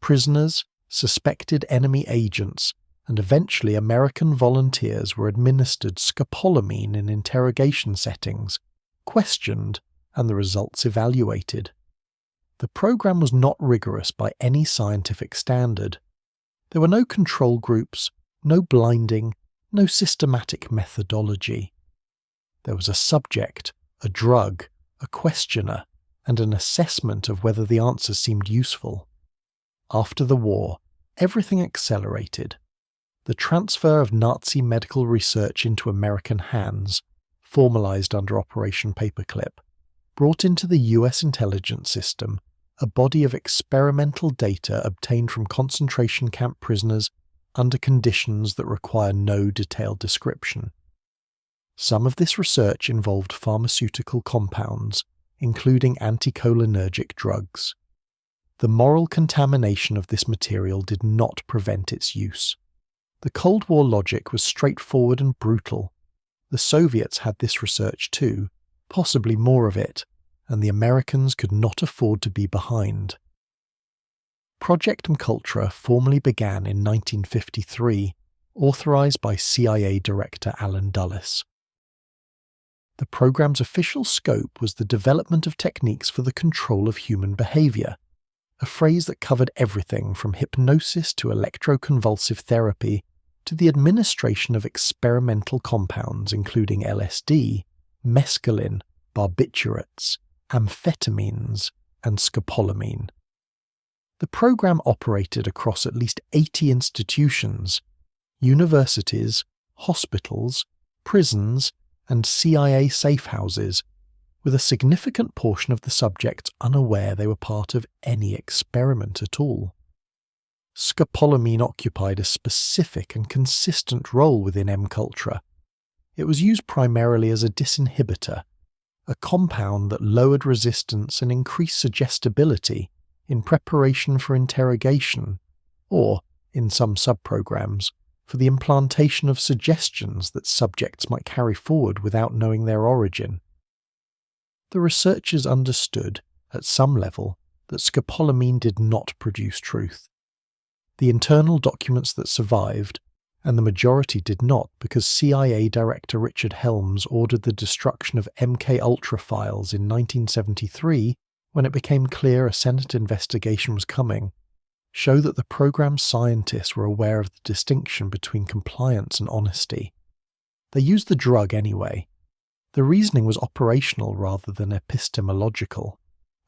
Speaker 1: Prisoners, suspected enemy agents, and eventually American volunteers were administered scopolamine in interrogation settings, questioned, and the results evaluated. The program was not rigorous by any scientific standard. There were no control groups, no blinding, no systematic methodology. There was a subject, a drug, a questioner, and an assessment of whether the answers seemed useful. After the war, everything accelerated. The transfer of Nazi medical research into American hands, formalized under Operation Paperclip, brought into the US intelligence system a body of experimental data obtained from concentration camp prisoners under conditions that require no detailed description. Some of this research involved pharmaceutical compounds, including anticholinergic drugs. The moral contamination of this material did not prevent its use. The Cold War logic was straightforward and brutal. The Soviets had this research too, possibly more of it, and the Americans could not afford to be behind. Project MKUltra formally began in 1953, authorized by CIA Director Allen Dulles. The program's official scope was the development of techniques for the control of human behavior, a phrase that covered everything from hypnosis to electroconvulsive therapy to the administration of experimental compounds including LSD, mescaline, barbiturates, amphetamines, and scopolamine. The program operated across at least 80 institutions, universities, hospitals, prisons, and CIA safe houses, with a significant portion of the subjects unaware they were part of any experiment at all. Scopolamine occupied a specific and consistent role within MKUltra. It was used primarily as a disinhibitor, a compound that lowered resistance and increased suggestibility in preparation for interrogation, or, in some subprograms, for the implantation of suggestions that subjects might carry forward without knowing their origin. The researchers understood, at some level, that scopolamine did not produce truth. The internal documents that survived, and the majority did not because CIA Director Richard Helms ordered the destruction of MKUltra files in 1973 when it became clear a Senate investigation was coming, show that the program's scientists were aware of the distinction between compliance and honesty. They used the drug anyway. The reasoning was operational rather than epistemological.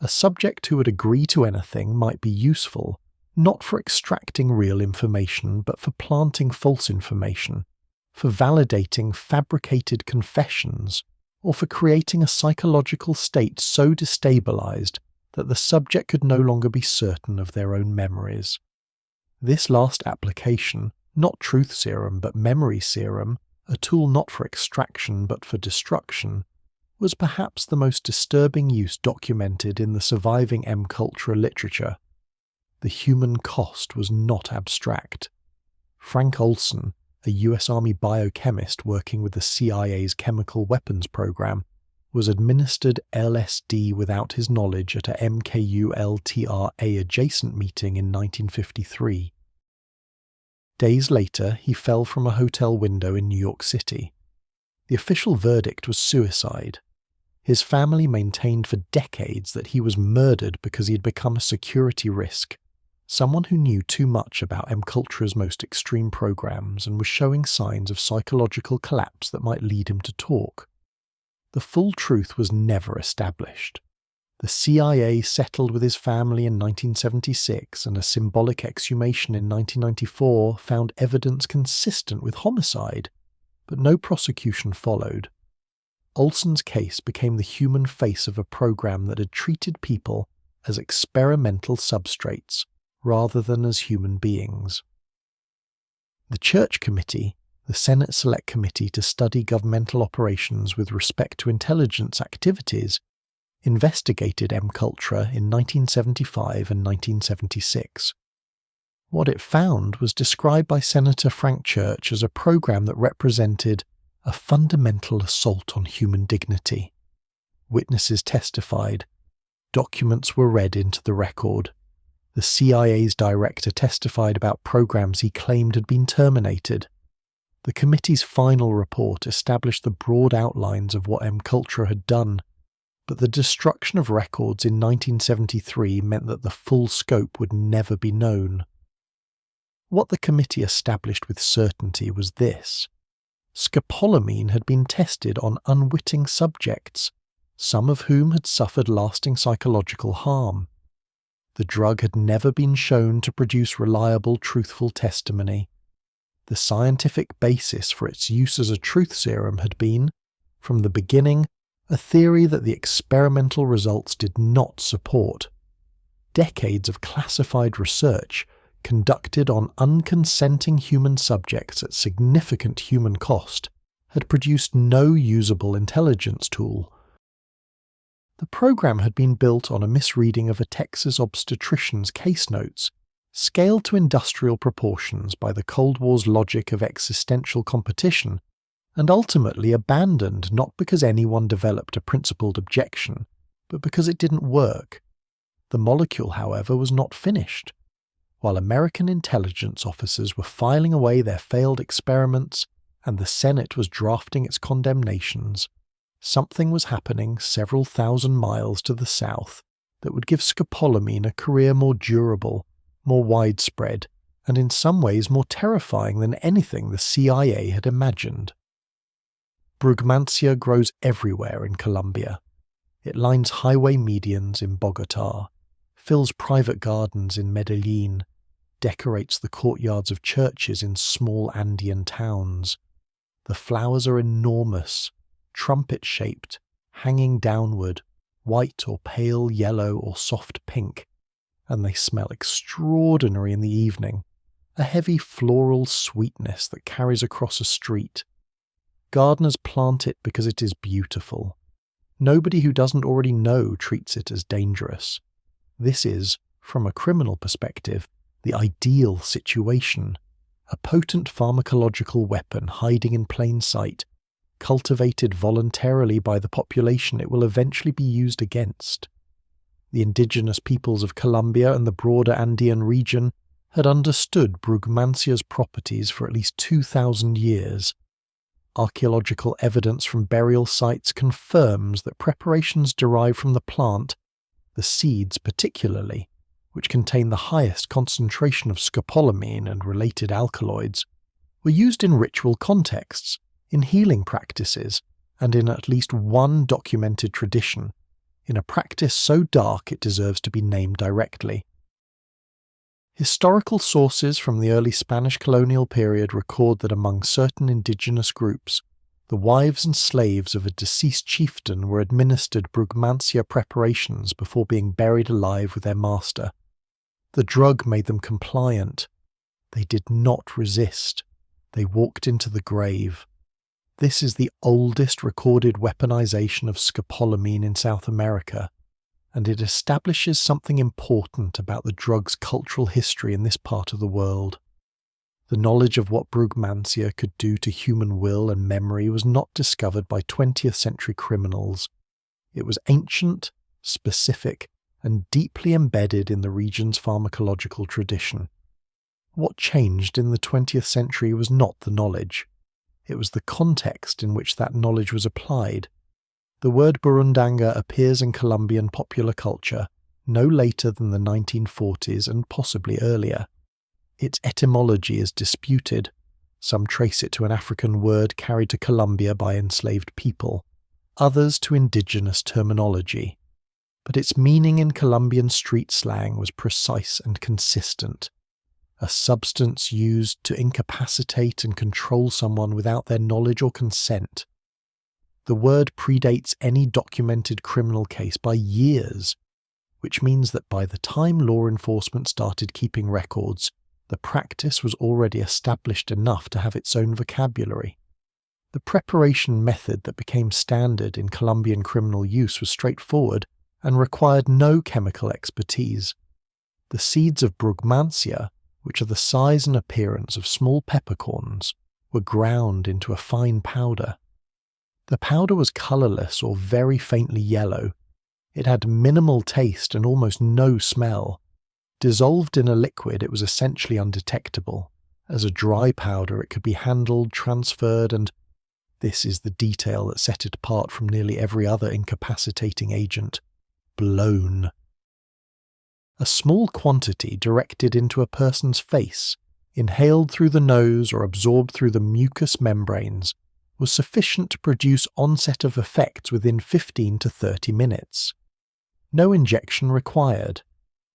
Speaker 1: A subject who would agree to anything might be useful, not for extracting real information but for planting false information, for validating fabricated confessions, or for creating a psychological state so destabilized that the subject could no longer be certain of their own memories. This last application, not truth serum but memory serum, a tool not for extraction but for destruction, was perhaps the most disturbing use documented in the surviving MKUltra literature. The human cost was not abstract. Frank Olson, a US Army biochemist working with the CIA's chemical weapons program, was administered LSD without his knowledge at a MKUltra adjacent meeting in 1953. Days later, he fell from a hotel window in New York City. The official verdict was suicide. His family maintained for decades that he was murdered because he had become a security risk, someone who knew too much about MKUltra's most extreme programs and was showing signs of psychological collapse that might lead him to talk. The full truth was never established. The CIA settled with his family in 1976, and a symbolic exhumation in 1994 found evidence consistent with homicide, but no prosecution followed. Olson's case became the human face of a program that had treated people as experimental substrates rather than as human beings. The Church Committee, the Senate Select Committee to study governmental operations with respect to intelligence activities, investigated MKUltra in 1975 and 1976. What it found was described by Senator Frank Church as a program that represented a fundamental assault on human dignity. Witnesses testified. Documents were read into the record. The CIA's director testified about programs he claimed had been terminated. The committee's final report established the broad outlines of what MKUltra had done, but the destruction of records in 1973 meant that the full scope would never be known. What the committee established with certainty was this: scopolamine had been tested on unwitting subjects, some of whom had suffered lasting psychological harm. The drug had never been shown to produce reliable, truthful testimony. The scientific basis for its use as a truth serum had been, from the beginning, a theory that the experimental results did not support. Decades of classified research, conducted on unconsenting human subjects at significant human cost, had produced no usable intelligence tool. The program had been built on a misreading of a Texas obstetrician's case notes, scaled to industrial proportions by the Cold War's logic of existential competition, and ultimately abandoned not because anyone developed a principled objection, but because it didn't work. The molecule, however, was not finished. While American intelligence officers were filing away their failed experiments and the Senate was drafting its condemnations, something was happening several thousand miles to the south that would give scopolamine a career more durable, more widespread, and in some ways more terrifying than anything the CIA had imagined. Brugmansia grows everywhere in Colombia. It lines highway medians in Bogotá, fills private gardens in Medellin, decorates the courtyards of churches in small Andean towns. The flowers are enormous, trumpet-shaped, hanging downward, white or pale yellow or soft pink, and they smell extraordinary in the evening, a heavy floral sweetness that carries across a street. Gardeners plant it because it is beautiful. Nobody who doesn't already know treats it as dangerous. This is, from a criminal perspective, the ideal situation. A potent pharmacological weapon hiding in plain sight, cultivated voluntarily by the population it will eventually be used against. The indigenous peoples of Colombia and the broader Andean region had understood Brugmansia's properties for at least 2,000 years. Archaeological evidence from burial sites confirms that preparations derived from the plant, the seeds particularly, which contain the highest concentration of scopolamine and related alkaloids, were used in ritual contexts, in healing practices, and in at least one documented tradition, in a practice so dark it deserves to be named directly. Historical sources from the early Spanish colonial period record that among certain indigenous groups, the wives and slaves of a deceased chieftain were administered Brugmansia preparations before being buried alive with their master. The drug made them compliant. They did not resist. They walked into the grave. This is the oldest recorded weaponization of scopolamine in South America, and it establishes something important about the drug's cultural history in this part of the world. The knowledge of what Brugmansia could do to human will and memory was not discovered by 20th century criminals. It was ancient, specific, and deeply embedded in the region's pharmacological tradition. What changed in the 20th century was not the knowledge. It was the context in which that knowledge was applied. The word burundanga appears in Colombian popular culture no later than the 1940s and possibly earlier. Its etymology is disputed. Some trace it to an African word carried to Colombia by enslaved people, others to indigenous terminology. But its meaning in Colombian street slang was precise and consistent. A substance used to incapacitate and control someone without their knowledge or consent. The word predates any documented criminal case by years, which means that by the time law enforcement started keeping records, the practice was already established enough to have its own vocabulary. The preparation method that became standard in Colombian criminal use was straightforward and required no chemical expertise. The seeds of Brugmansia, which are the size and appearance of small peppercorns, were ground into a fine powder. The powder was colourless or very faintly yellow. It had minimal taste and almost no smell. Dissolved in a liquid, it was essentially undetectable. As a dry powder, it could be handled, transferred, and this is the detail that set it apart from nearly every other incapacitating agent: blown. A small quantity directed into a person's face, inhaled through the nose or absorbed through the mucous membranes, was sufficient to produce onset of effects within 15 to 30 minutes. No injection required.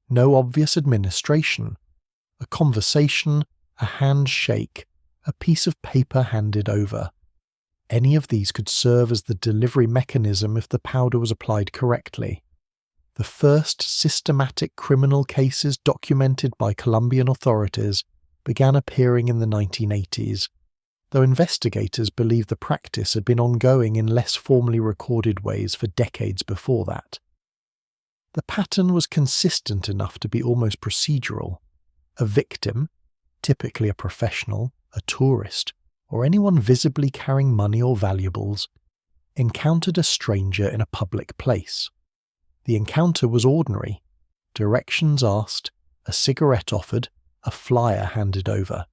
Speaker 1: No obvious administration. A conversation, a handshake, a piece of paper handed over. Any of these could serve as the delivery mechanism if the powder was applied correctly. The first systematic criminal cases documented by Colombian authorities began appearing in the 1980s, though investigators believe the practice had been ongoing in less formally recorded ways for decades before that. The pattern was consistent enough to be almost procedural. A victim, typically a professional, a tourist, or anyone visibly carrying money or valuables, encountered a stranger in a public place. The encounter was ordinary. Directions asked, a cigarette offered, a flyer handed over.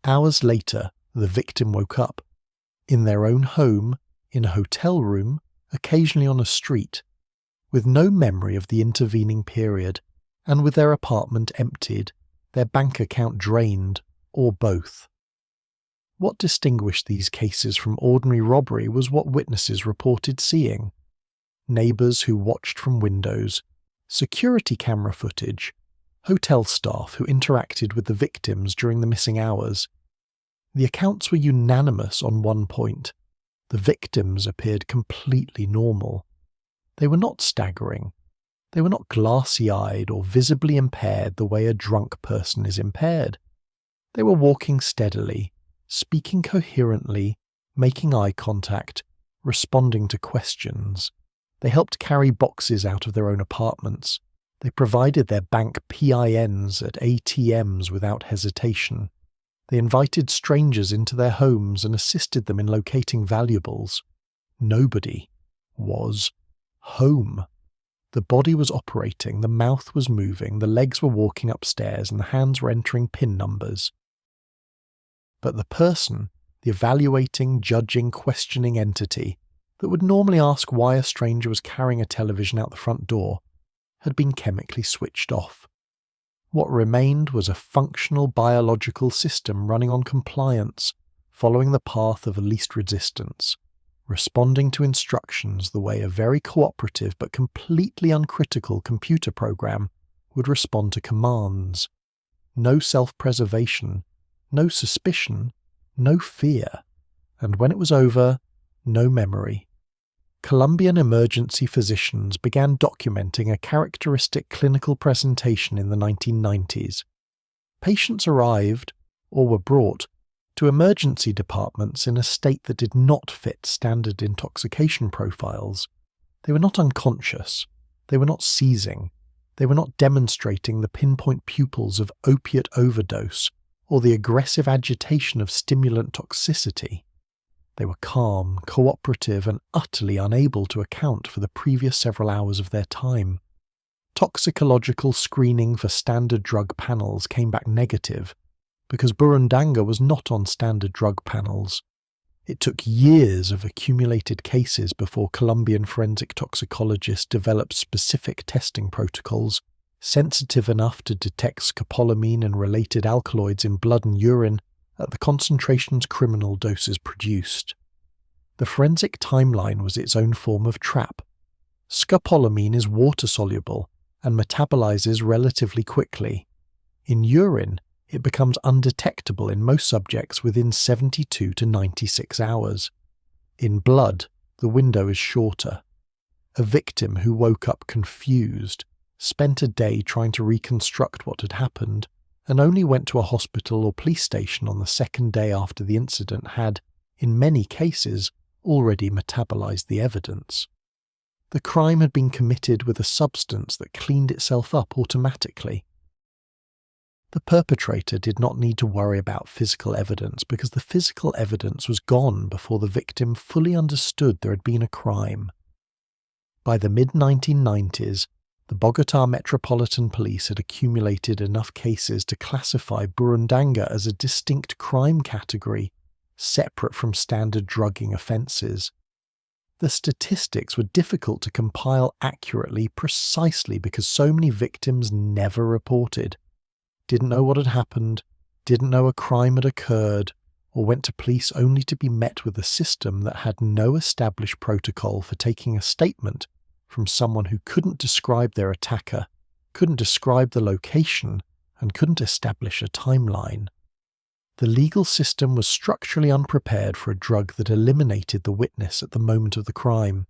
Speaker 1: Hours later, the victim woke up. In their own home, in a hotel room, occasionally on a street, with no memory of the intervening period, and with their apartment emptied, their bank account drained, or both. What distinguished these cases from ordinary robbery was what witnesses reported seeing. Neighbours who watched from windows, security camera footage, hotel staff who interacted with the victims during the missing hours. The accounts were unanimous on one point. The victims appeared completely normal. They were not staggering. They were not glassy-eyed or visibly impaired the way a drunk person is impaired. They were walking steadily, speaking coherently, making eye contact, responding to questions. They helped carry boxes out of their own apartments. They provided their bank PINs at ATMs without hesitation. They invited strangers into their homes and assisted them in locating valuables. Nobody was home. The body was operating, the mouth was moving, the legs were walking upstairs, and the hands were entering PIN numbers. But the person, the evaluating, judging, questioning entity that would normally ask why a stranger was carrying a television out the front door, had been chemically switched off. What remained was a functional biological system running on compliance, following the path of least resistance, responding to instructions the way a very cooperative but completely uncritical computer program would respond to commands. No self-preservation, no suspicion, no fear, and when it was over, no memory. Colombian emergency physicians began documenting a characteristic clinical presentation in the 1990s. Patients arrived, or were brought, to emergency departments in a state that did not fit standard intoxication profiles. They were not unconscious. They were not seizing. They were not demonstrating the pinpoint pupils of opiate overdose or the aggressive agitation of stimulant toxicity. They were calm, cooperative, and utterly unable to account for the previous several hours of their time. Toxicological screening for standard drug panels came back negative, because Burundanga was not on standard drug panels. It took years of accumulated cases before Colombian forensic toxicologists developed specific testing protocols, sensitive enough to detect scopolamine and related alkaloids in blood and urine at the concentrations criminal doses produced. The forensic timeline was its own form of trap. Scopolamine is water-soluble and metabolizes relatively quickly. In urine, it becomes undetectable in most subjects within 72 to 96 hours. In blood, the window is shorter. A victim who woke up confused, spent a day trying to reconstruct what had happened, and only went to a hospital or police station on the second day after the incident had, in many cases, already metabolized the evidence. The crime had been committed with a substance that cleaned itself up automatically. The perpetrator did not need to worry about physical evidence because the physical evidence was gone before the victim fully understood there had been a crime. By the mid-1990s, the Bogotá Metropolitan Police had accumulated enough cases to classify Burundanga as a distinct crime category, separate from standard drugging offences. The statistics were difficult to compile accurately precisely because so many victims never reported, didn't know what had happened, didn't know a crime had occurred, or went to police only to be met with a system that had no established protocol for taking a statement from someone who couldn't describe their attacker, couldn't describe the location, and couldn't establish a timeline. The legal system was structurally unprepared for a drug that eliminated the witness at the moment of the crime.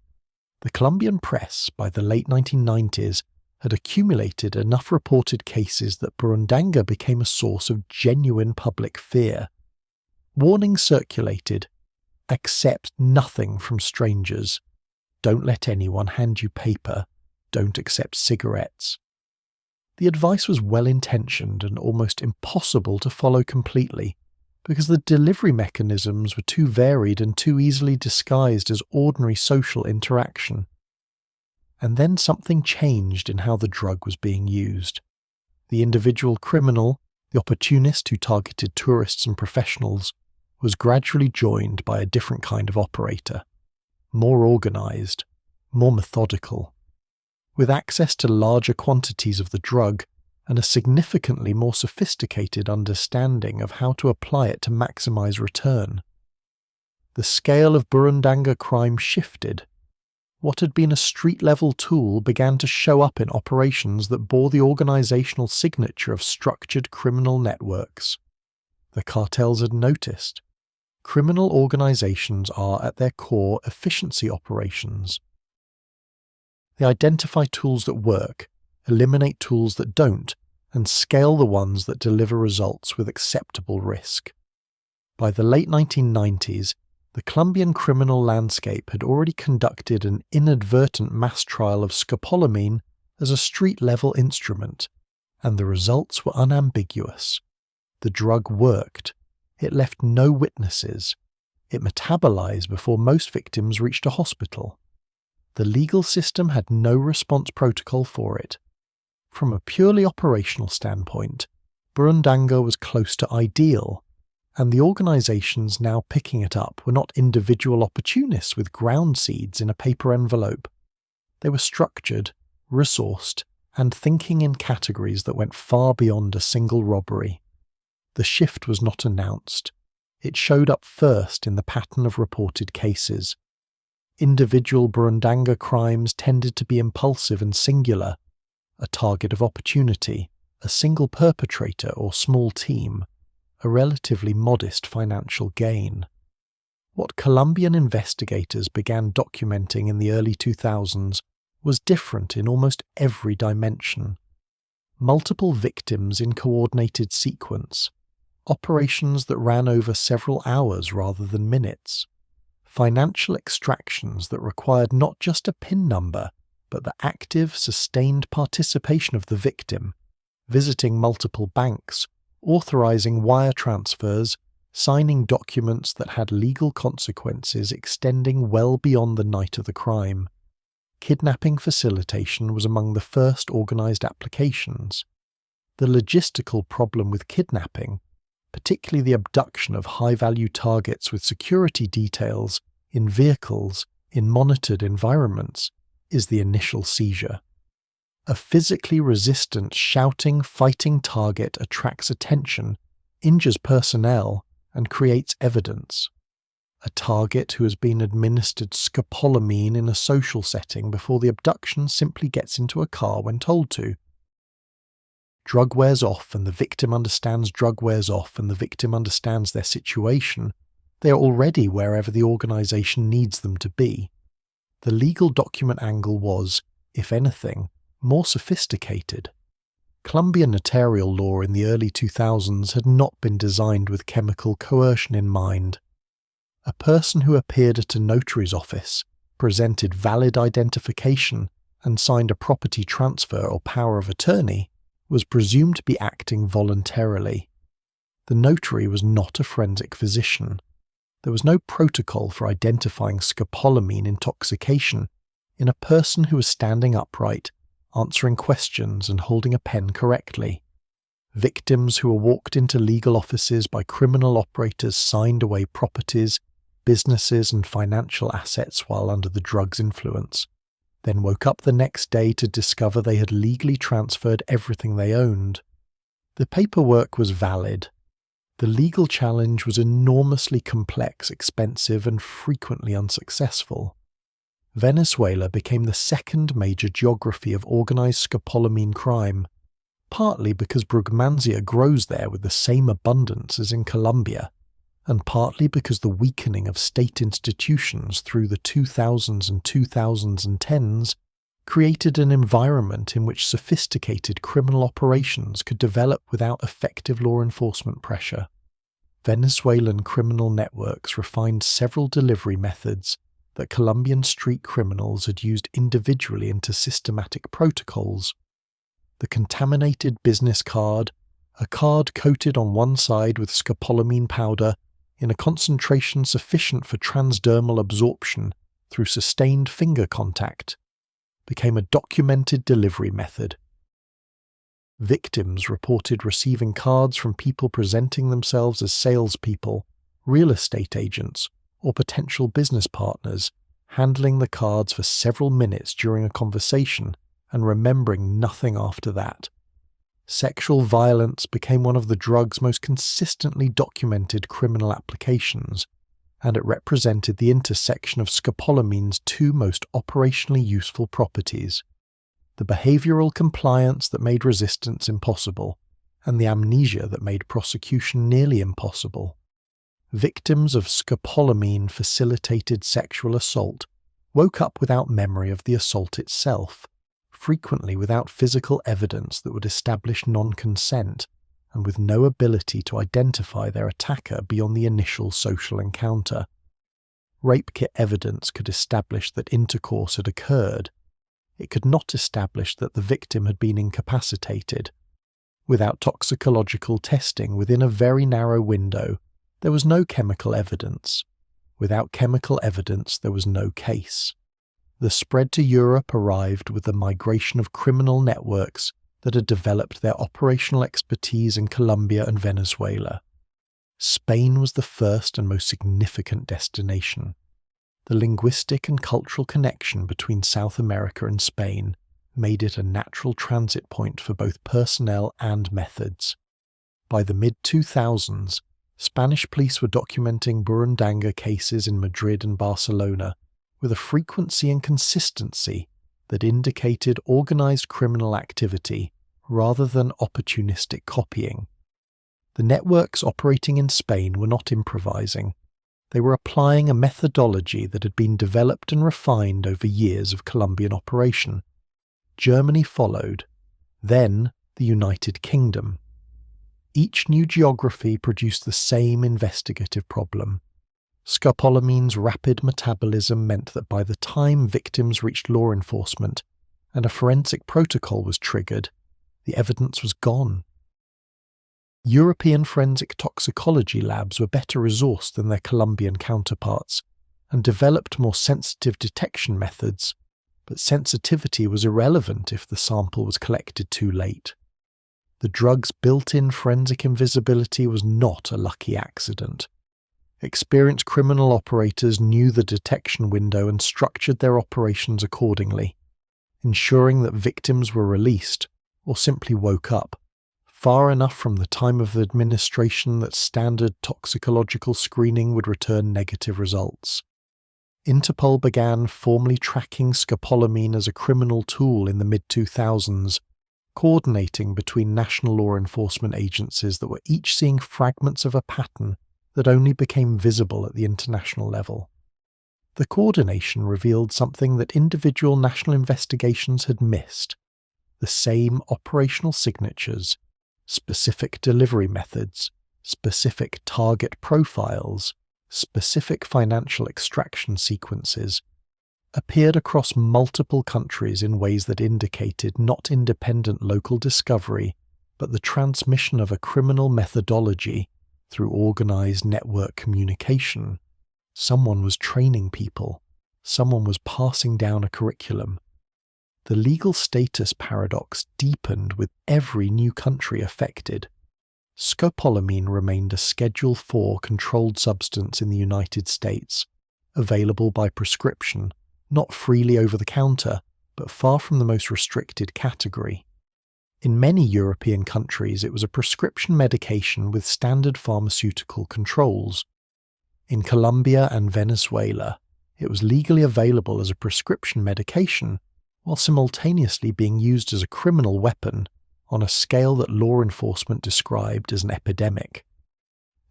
Speaker 1: The Colombian press, by the late 1990s, had accumulated enough reported cases that Burundanga became a source of genuine public fear. Warnings circulated: accept nothing from strangers. Don't let anyone hand you paper. Don't accept cigarettes. The advice was well-intentioned and almost impossible to follow completely, because the delivery mechanisms were too varied and too easily disguised as ordinary social interaction. And then something changed in how the drug was being used. The individual criminal, the opportunist who targeted tourists and professionals, was gradually joined by a different kind of operator, more organized, more methodical. With access to larger quantities of the drug and a significantly more sophisticated understanding of how to apply it to maximize return. The scale of Burundanga crime shifted. What had been a street-level tool began to show up in operations that bore the organizational signature of structured criminal networks. The cartels had noticed. Criminal organizations are, at their core, efficiency operations. They identify tools that work, eliminate tools that don't, and scale the ones that deliver results with acceptable risk. By the late 1990s, the Colombian criminal landscape had already conducted an inadvertent mass trial of scopolamine as a street-level instrument, and the results were unambiguous. The drug worked. It left no witnesses. It metabolized before most victims reached a hospital. The legal system had no response protocol for it. From a purely operational standpoint, Burundanga was close to ideal, and the organizations now picking it up were not individual opportunists with ground seeds in a paper envelope. They were structured, resourced, and thinking in categories that went far beyond a single robbery. The shift was not announced. It showed up first in the pattern of reported cases. Individual Burundanga crimes tended to be impulsive and singular, a target of opportunity, a single perpetrator or small team, a relatively modest financial gain. What Colombian investigators began documenting in the early 2000s was different in almost every dimension. Multiple victims in coordinated sequence, operations that ran over several hours rather than minutes, financial extractions that required not just a PIN number, but the active, sustained participation of the victim, visiting multiple banks, authorizing wire transfers, signing documents that had legal consequences extending well beyond the night of the crime. Kidnapping facilitation was among the first organized applications. The logistical problem with kidnapping, particularly the abduction of high-value targets with security details in vehicles in monitored environments, is the initial seizure. A physically resistant, shouting, fighting target attracts attention, injures personnel, and creates evidence. A target who has been administered scopolamine in a social setting before the abduction simply gets into a car when told to. Drug wears off and the victim understands drug wears off and the victim understands their situation. They are already wherever the organization needs them to be. The legal document angle was, if anything, more sophisticated. Colombian notarial law in the early 2000s had not been designed with chemical coercion in mind. A person who appeared at a notary's office, presented valid identification, and signed a property transfer or power of attorney was presumed to be acting voluntarily. The notary was not a forensic physician. There was no protocol for identifying scopolamine intoxication in a person who was standing upright, answering questions and holding a pen correctly. Victims who were walked into legal offices by criminal operators signed away properties, businesses and financial assets while under the drug's influence, then woke up the next day to discover they had legally transferred everything they owned. The paperwork was valid. The legal challenge was enormously complex, expensive, and frequently unsuccessful. Venezuela became the second major geography of organized scopolamine crime, partly because Brugmansia grows there with the same abundance as in Colombia, and partly because the weakening of state institutions through the 2000s and 2010s created an environment in which sophisticated criminal operations could develop without effective law enforcement pressure. Venezuelan criminal networks refined several delivery methods that Colombian street criminals had used individually into systematic protocols. The contaminated business card, a card coated on one side with scopolamine powder in a concentration sufficient for transdermal absorption through sustained finger contact. became a documented delivery method. Victims reported receiving cards from people presenting themselves as salespeople, real estate agents, or potential business partners, handling the cards for several minutes during a conversation and remembering nothing after that. Sexual violence became one of the drug's most consistently documented criminal applications, and it represented the intersection of scopolamine's two most operationally useful properties: the behavioral compliance that made resistance impossible, and the amnesia that made prosecution nearly impossible. Victims of scopolamine-facilitated sexual assault woke up without memory of the assault itself, frequently without physical evidence that would establish non-consent, and with no ability to identify their attacker beyond the initial social encounter. Rape kit evidence could establish that intercourse had occurred. It could not establish that the victim had been incapacitated. Without toxicological testing within a very narrow window, there was no chemical evidence. Without chemical evidence, there was no case. The spread to Europe arrived with the migration of criminal networks that had developed their operational expertise in Colombia and Venezuela. Spain was the first and most significant destination. The linguistic and cultural connection between South America and Spain made it a natural transit point for both personnel and methods. By the mid-2000s, Spanish police were documenting burundanga cases in Madrid and Barcelona with a frequency and consistency that indicated organized criminal activity rather than opportunistic copying. The networks operating in Spain were not improvising. They were applying a methodology that had been developed and refined over years of Colombian operation. Germany followed, then the United Kingdom. Each new geography produced the same investigative problem. Scopolamine's rapid metabolism meant that by the time victims reached law enforcement and a forensic protocol was triggered, the evidence was gone. European forensic toxicology labs were better resourced than their Colombian counterparts and developed more sensitive detection methods, but sensitivity was irrelevant if the sample was collected too late. The drug's built-in forensic invisibility was not a lucky accident. Experienced criminal operators knew the detection window and structured their operations accordingly, ensuring that victims were released, or simply woke up, far enough from the time of administration that standard toxicological screening would return negative results. Interpol began formally tracking scopolamine as a criminal tool in the mid-2000s, coordinating between national law enforcement agencies that were each seeing fragments of a pattern that only became visible at the international level. The coordination revealed something that individual national investigations had missed: the same operational signatures, specific delivery methods, specific target profiles, specific financial extraction sequences, appeared across multiple countries in ways that indicated not independent local discovery, but the transmission of a criminal methodology through organized network communication. Someone was training people. Someone was passing down a curriculum. The legal status paradox deepened with every new country affected. Scopolamine remained a Schedule IV controlled substance in the United States, available by prescription, not freely over the counter, but far from the most restricted category. In many European countries, it was a prescription medication with standard pharmaceutical controls. In Colombia and Venezuela, it was legally available as a prescription medication, while simultaneously being used as a criminal weapon on a scale that law enforcement described as an epidemic.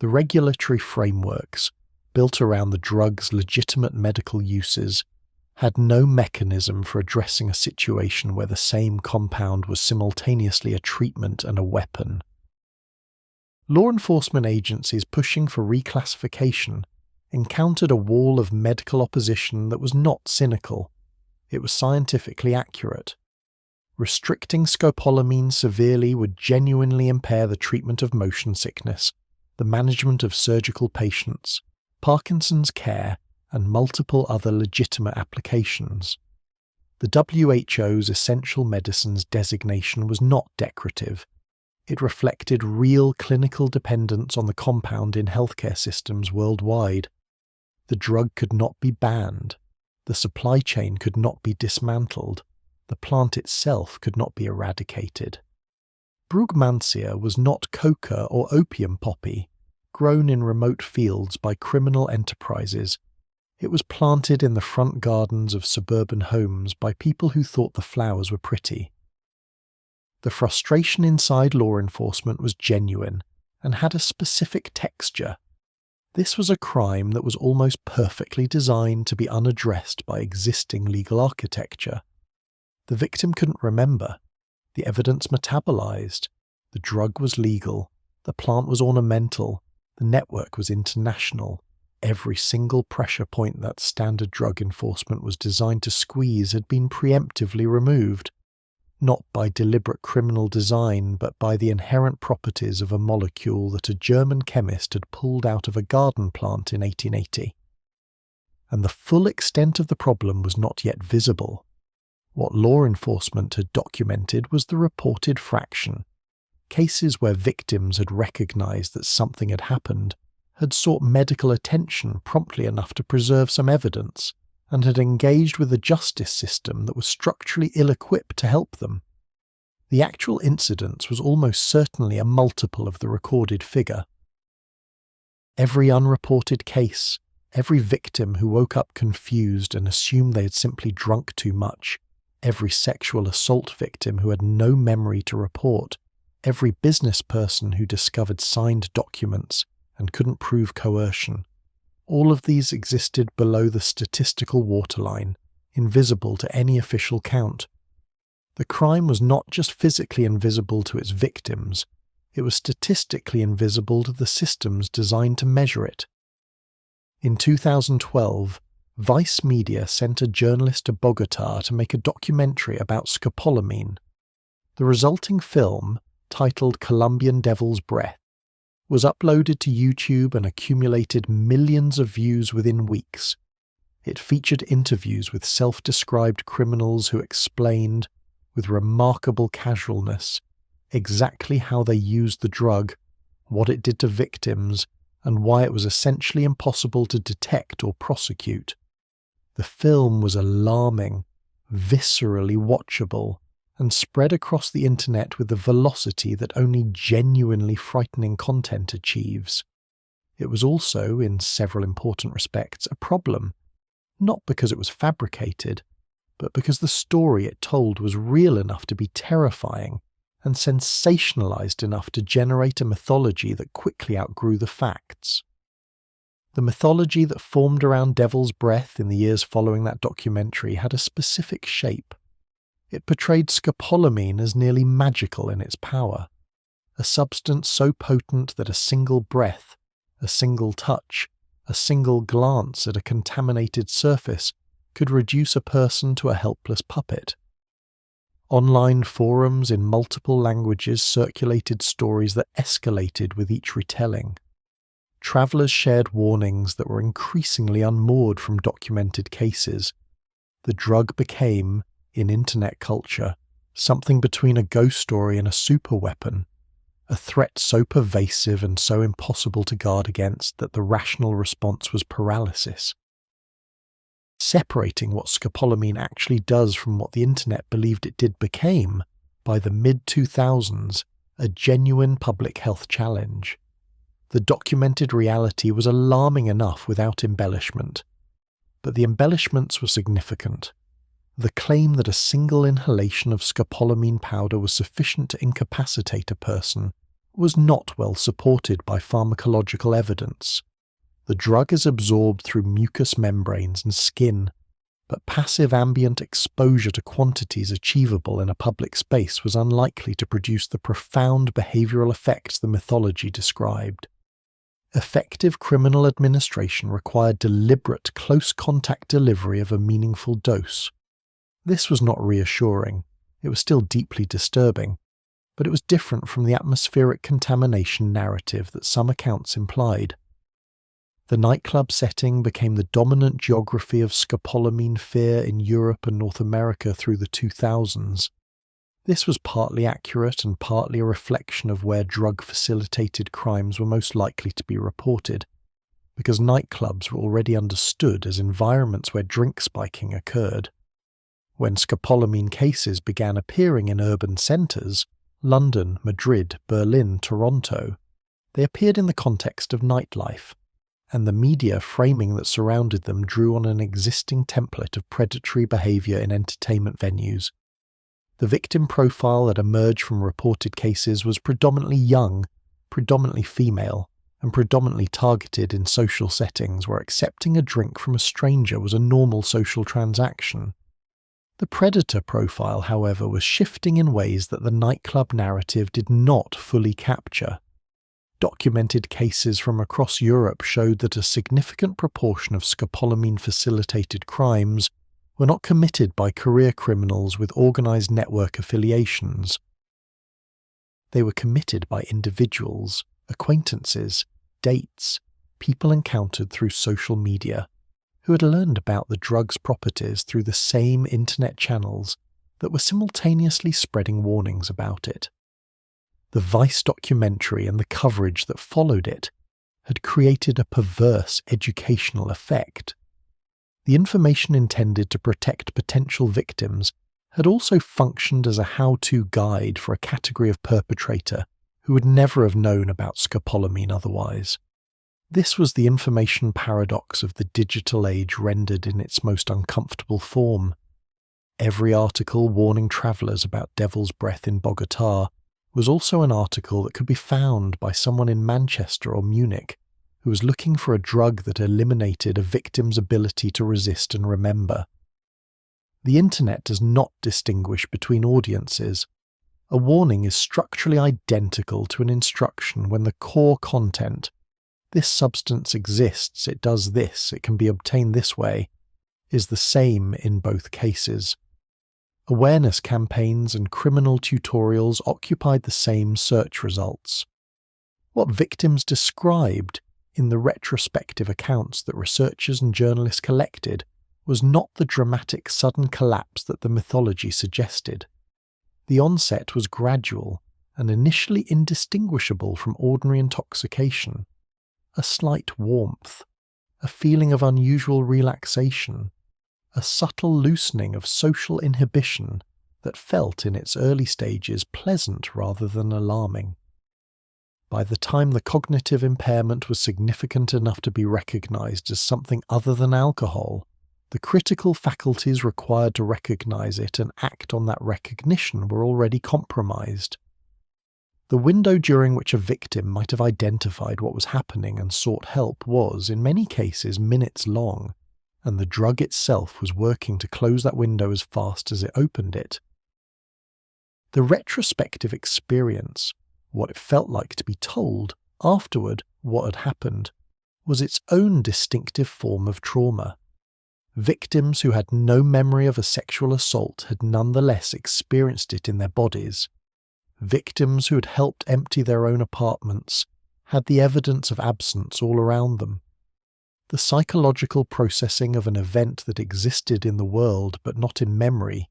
Speaker 1: The regulatory frameworks, built around the drug's legitimate medical uses, had no mechanism for addressing a situation where the same compound was simultaneously a treatment and a weapon. Law enforcement agencies pushing for reclassification encountered a wall of medical opposition that was not cynical. It was scientifically accurate. Restricting scopolamine severely would genuinely impair the treatment of motion sickness, the management of surgical patients, Parkinson's care, and multiple other legitimate applications. The WHO's essential medicines designation was not decorative. It reflected real clinical dependence on the compound in healthcare systems worldwide. The drug could not be banned. The supply chain could not be dismantled. The plant itself could not be eradicated. Brugmansia was not coca or opium poppy, grown in remote fields by criminal enterprises. It was planted in the front gardens of suburban homes by people who thought the flowers were pretty. The frustration inside law enforcement was genuine and had a specific texture. This was a crime that was almost perfectly designed to be unaddressed by existing legal architecture. The victim couldn't remember. The evidence metabolized. The drug was legal. The plant was ornamental. The network was international. Every single pressure point that standard drug enforcement was designed to squeeze had been preemptively removed, not by deliberate criminal design, but by the inherent properties of a molecule that a German chemist had pulled out of a garden plant in 1880. And the full extent of the problem was not yet visible. What law enforcement had documented was the reported fraction. Cases where victims had recognized that something had happened, had sought medical attention promptly enough to preserve some evidence, and had engaged with a justice system that was structurally ill-equipped to help them. The actual incidence was almost certainly a multiple of the recorded figure. Every unreported case, every victim who woke up confused and assumed they had simply drunk too much, every sexual assault victim who had no memory to report, every business person who discovered signed documents and couldn't prove coercion. All of these existed below the statistical waterline, invisible to any official count. The crime was not just physically invisible to its victims, it was statistically invisible to the systems designed to measure it. In 2012, Vice Media sent a journalist to Bogota to make a documentary about scopolamine. The resulting film, titled Colombian Devil's Breath, was uploaded to YouTube and accumulated millions of views within weeks. It featured interviews with self-described criminals who explained, with remarkable casualness, exactly how they used the drug, what it did to victims, and why it was essentially impossible to detect or prosecute. The film was alarming, viscerally watchable, and spread across the internet with the velocity that only genuinely frightening content achieves. It was also, in several important respects, a problem, not because it was fabricated, but because the story it told was real enough to be terrifying and sensationalized enough to generate a mythology that quickly outgrew the facts. The mythology that formed around Devil's Breath in the years following that documentary had a specific shape. It portrayed scopolamine as nearly magical in its power, a substance so potent that a single breath, a single touch, a single glance at a contaminated surface could reduce a person to a helpless puppet. Online forums in multiple languages circulated stories that escalated with each retelling. Travellers shared warnings that were increasingly unmoored from documented cases. The drug became, in internet culture, something between a ghost story and a superweapon, a threat so pervasive and so impossible to guard against that the rational response was paralysis. Separating what scopolamine actually does from what the internet believed it did became, by the mid-2000s, a genuine public health challenge. The documented reality was alarming enough without embellishment, but the embellishments were significant. The claim that a single inhalation of scopolamine powder was sufficient to incapacitate a person was not well supported by pharmacological evidence. The drug is absorbed through mucous membranes and skin, but passive ambient exposure to quantities achievable in a public space was unlikely to produce the profound behavioral effects the mythology described. Effective criminal administration required deliberate close-contact delivery of a meaningful dose. This was not reassuring. It was still deeply disturbing, but it was different from the atmospheric contamination narrative that some accounts implied. The nightclub setting became the dominant geography of scopolamine fear in Europe and North America through the 2000s. This was partly accurate and partly a reflection of where drug-facilitated crimes were most likely to be reported, because nightclubs were already understood as environments where drink spiking occurred. When scopolamine cases began appearing in urban centres, London, Madrid, Berlin, Toronto, they appeared in the context of nightlife, and the media framing that surrounded them drew on an existing template of predatory behaviour in entertainment venues. The victim profile that emerged from reported cases was predominantly young, predominantly female, and predominantly targeted in social settings where accepting a drink from a stranger was a normal social transaction. The predator profile, however, was shifting in ways that the nightclub narrative did not fully capture. Documented cases from across Europe showed that a significant proportion of scopolamine-facilitated crimes were not committed by career criminals with organised network affiliations. They were committed by individuals, acquaintances, dates, people encountered through social media, who had learned about the drug's properties through the same internet channels that were simultaneously spreading warnings about it. The Vice documentary and the coverage that followed it had created a perverse educational effect. The information intended to protect potential victims had also functioned as a how-to guide for a category of perpetrator who would never have known about scopolamine otherwise. This was the information paradox of the digital age rendered in its most uncomfortable form. Every article warning travellers about Devil's Breath in Bogotá was also an article that could be found by someone in Manchester or Munich who was looking for a drug that eliminated a victim's ability to resist and remember. The internet does not distinguish between audiences. A warning is structurally identical to an instruction when the core content, this substance exists, it does this, it can be obtained this way, is the same in both cases. Awareness campaigns and criminal tutorials occupied the same search results. What victims described in the retrospective accounts that researchers and journalists collected was not the dramatic sudden collapse that the mythology suggested. The onset was gradual and initially indistinguishable from ordinary intoxication. A slight warmth, a feeling of unusual relaxation, a subtle loosening of social inhibition that felt in its early stages pleasant rather than alarming. By the time the cognitive impairment was significant enough to be recognized as something other than alcohol, the critical faculties required to recognize it and act on that recognition were already compromised. The window during which a victim might have identified what was happening and sought help was, in many cases, minutes long, and the drug itself was working to close that window as fast as it opened it. The retrospective experience, what it felt like to be told, afterward what had happened, was its own distinctive form of trauma. Victims who had no memory of a sexual assault had nonetheless experienced it in their bodies. Victims who had helped empty their own apartments had the evidence of absence all around them. The psychological processing of an event that existed in the world but not in memory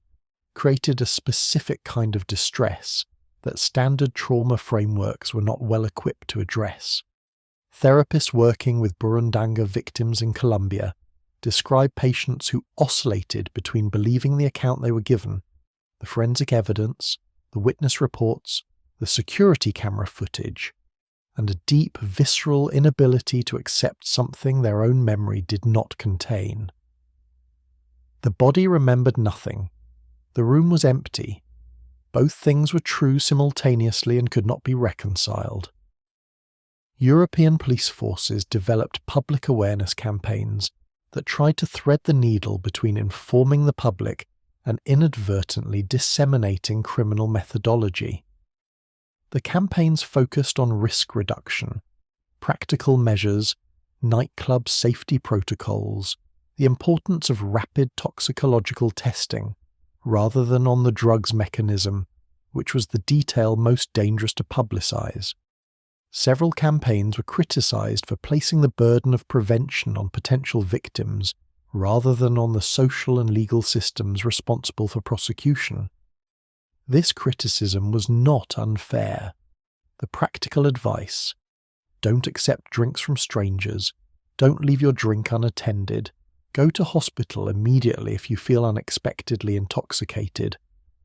Speaker 1: created a specific kind of distress that standard trauma frameworks were not well equipped to address. Therapists working with Burundanga victims in Colombia describe patients who oscillated between believing the account they were given, the forensic evidence, the witness reports, the security camera footage, and a deep, visceral inability to accept something their own memory did not contain. The body remembered nothing. The room was empty. Both things were true simultaneously and could not be reconciled. European police forces developed public awareness campaigns that tried to thread the needle between informing the public and inadvertently disseminating criminal methodology. The campaigns focused on risk reduction, practical measures, nightclub safety protocols, the importance of rapid toxicological testing, rather than on the drug's mechanism, which was the detail most dangerous to publicize. Several campaigns were criticised for placing the burden of prevention on potential victims rather than on the social and legal systems responsible for prosecution. This criticism was not unfair. The practical advice: don't accept drinks from strangers, don't leave your drink unattended, go to hospital immediately if you feel unexpectedly intoxicated,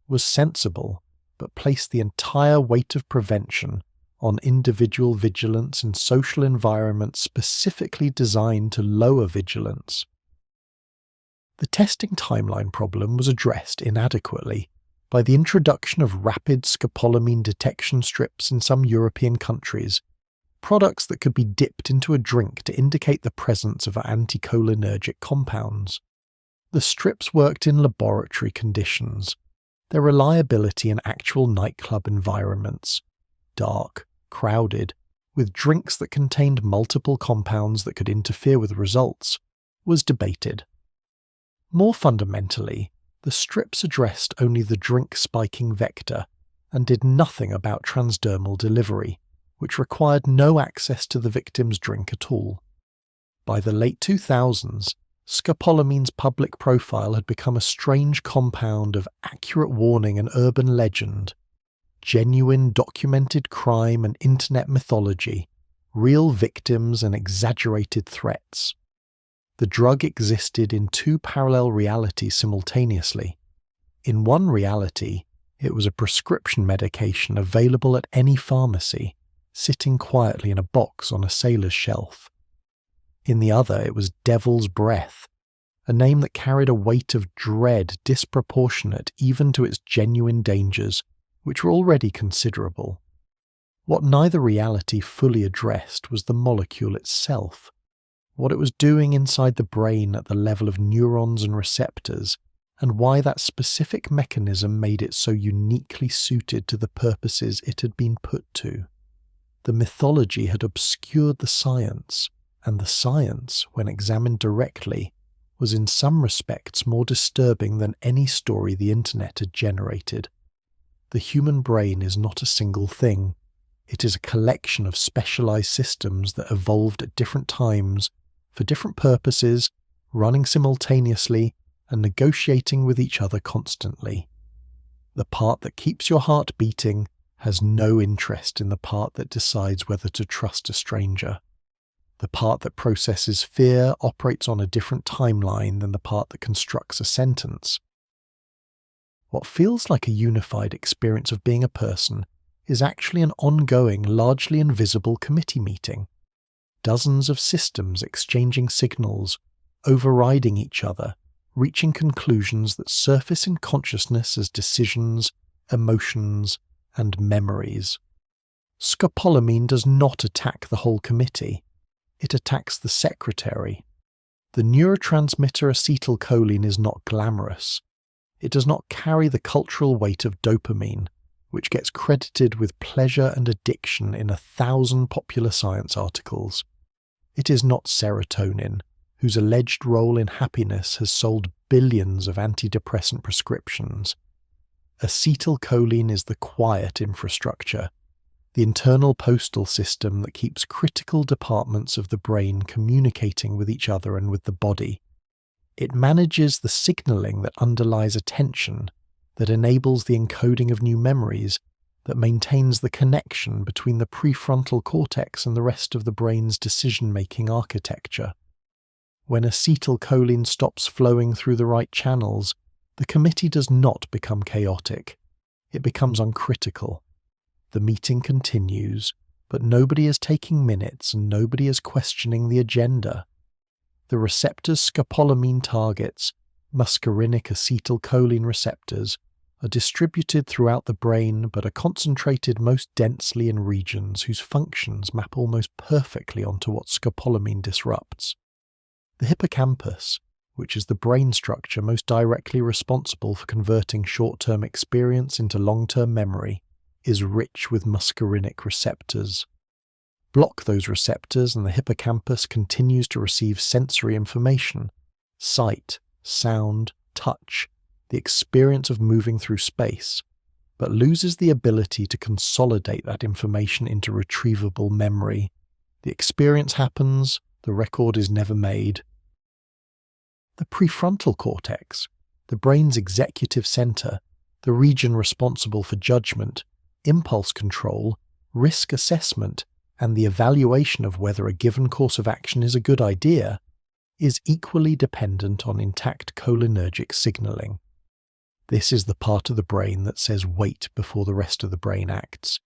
Speaker 1: was sensible, but placed the entire weight of prevention on individual vigilance in social environments specifically designed to lower vigilance. The testing timeline problem was addressed inadequately by the introduction of rapid scopolamine detection strips in some European countries, products that could be dipped into a drink to indicate the presence of anticholinergic compounds. The strips worked in laboratory conditions. Their reliability in actual nightclub environments, dark, crowded, with drinks that contained multiple compounds that could interfere with results, was debated. More fundamentally, the strips addressed only the drink-spiking vector and did nothing about transdermal delivery, which required no access to the victim's drink at all. By the late 2000s, scopolamine's public profile had become a strange compound of accurate warning and urban legend, genuine documented crime and internet mythology, real victims and exaggerated threats. The drug existed in two parallel realities simultaneously. In one reality, it was a prescription medication available at any pharmacy, sitting quietly in a box on a sailor's shelf. In the other, it was Devil's Breath, a name that carried a weight of dread disproportionate even to its genuine dangers, which were already considerable. What neither reality fully addressed was the molecule itself, what it was doing inside the brain at the level of neurons and receptors, and why that specific mechanism made it so uniquely suited to the purposes it had been put to. The mythology had obscured the science, and the science, when examined directly, was in some respects more disturbing than any story the internet had generated. The human brain is not a single thing. It is a collection of specialized systems that evolved at different times, for different purposes, running simultaneously and negotiating with each other constantly. The part that keeps your heart beating has no interest in the part that decides whether to trust a stranger. The part that processes fear operates on a different timeline than the part that constructs a sentence. What feels like a unified experience of being a person is actually an ongoing, largely invisible committee meeting. Dozens of systems exchanging signals, overriding each other, reaching conclusions that surface in consciousness as decisions, emotions, and memories. Scopolamine does not attack the whole committee. It attacks the secretary. The neurotransmitter acetylcholine is not glamorous. It does not carry the cultural weight of dopamine, which gets credited with pleasure and addiction in 1,000 popular science articles. It is not serotonin, whose alleged role in happiness has sold billions of antidepressant prescriptions. Acetylcholine is the quiet infrastructure, the internal postal system that keeps critical departments of the brain communicating with each other and with the body. It manages the signaling that underlies attention, that enables the encoding of new memories, that maintains the connection between the prefrontal cortex and the rest of the brain's decision-making architecture. When acetylcholine stops flowing through the right channels, the committee does not become chaotic. It becomes uncritical. The meeting continues, but nobody is taking minutes and nobody is questioning the agenda. The receptor's scopolamine targets, muscarinic acetylcholine receptors, are distributed throughout the brain but are concentrated most densely in regions whose functions map almost perfectly onto what scopolamine disrupts. The hippocampus, which is the brain structure most directly responsible for converting short-term experience into long-term memory, is rich with muscarinic receptors. Block those receptors and the hippocampus continues to receive sensory information: sight, sound, touch, the experience of moving through space. but loses the ability to consolidate that information into retrievable memory. The experience happens, the record is never made. The prefrontal cortex, the brain's executive center, the region responsible for judgment, impulse control, risk assessment, and the evaluation of whether a given course of action is a good idea, is equally dependent on intact cholinergic signaling. This is the part of the brain that says wait before the rest of the brain acts.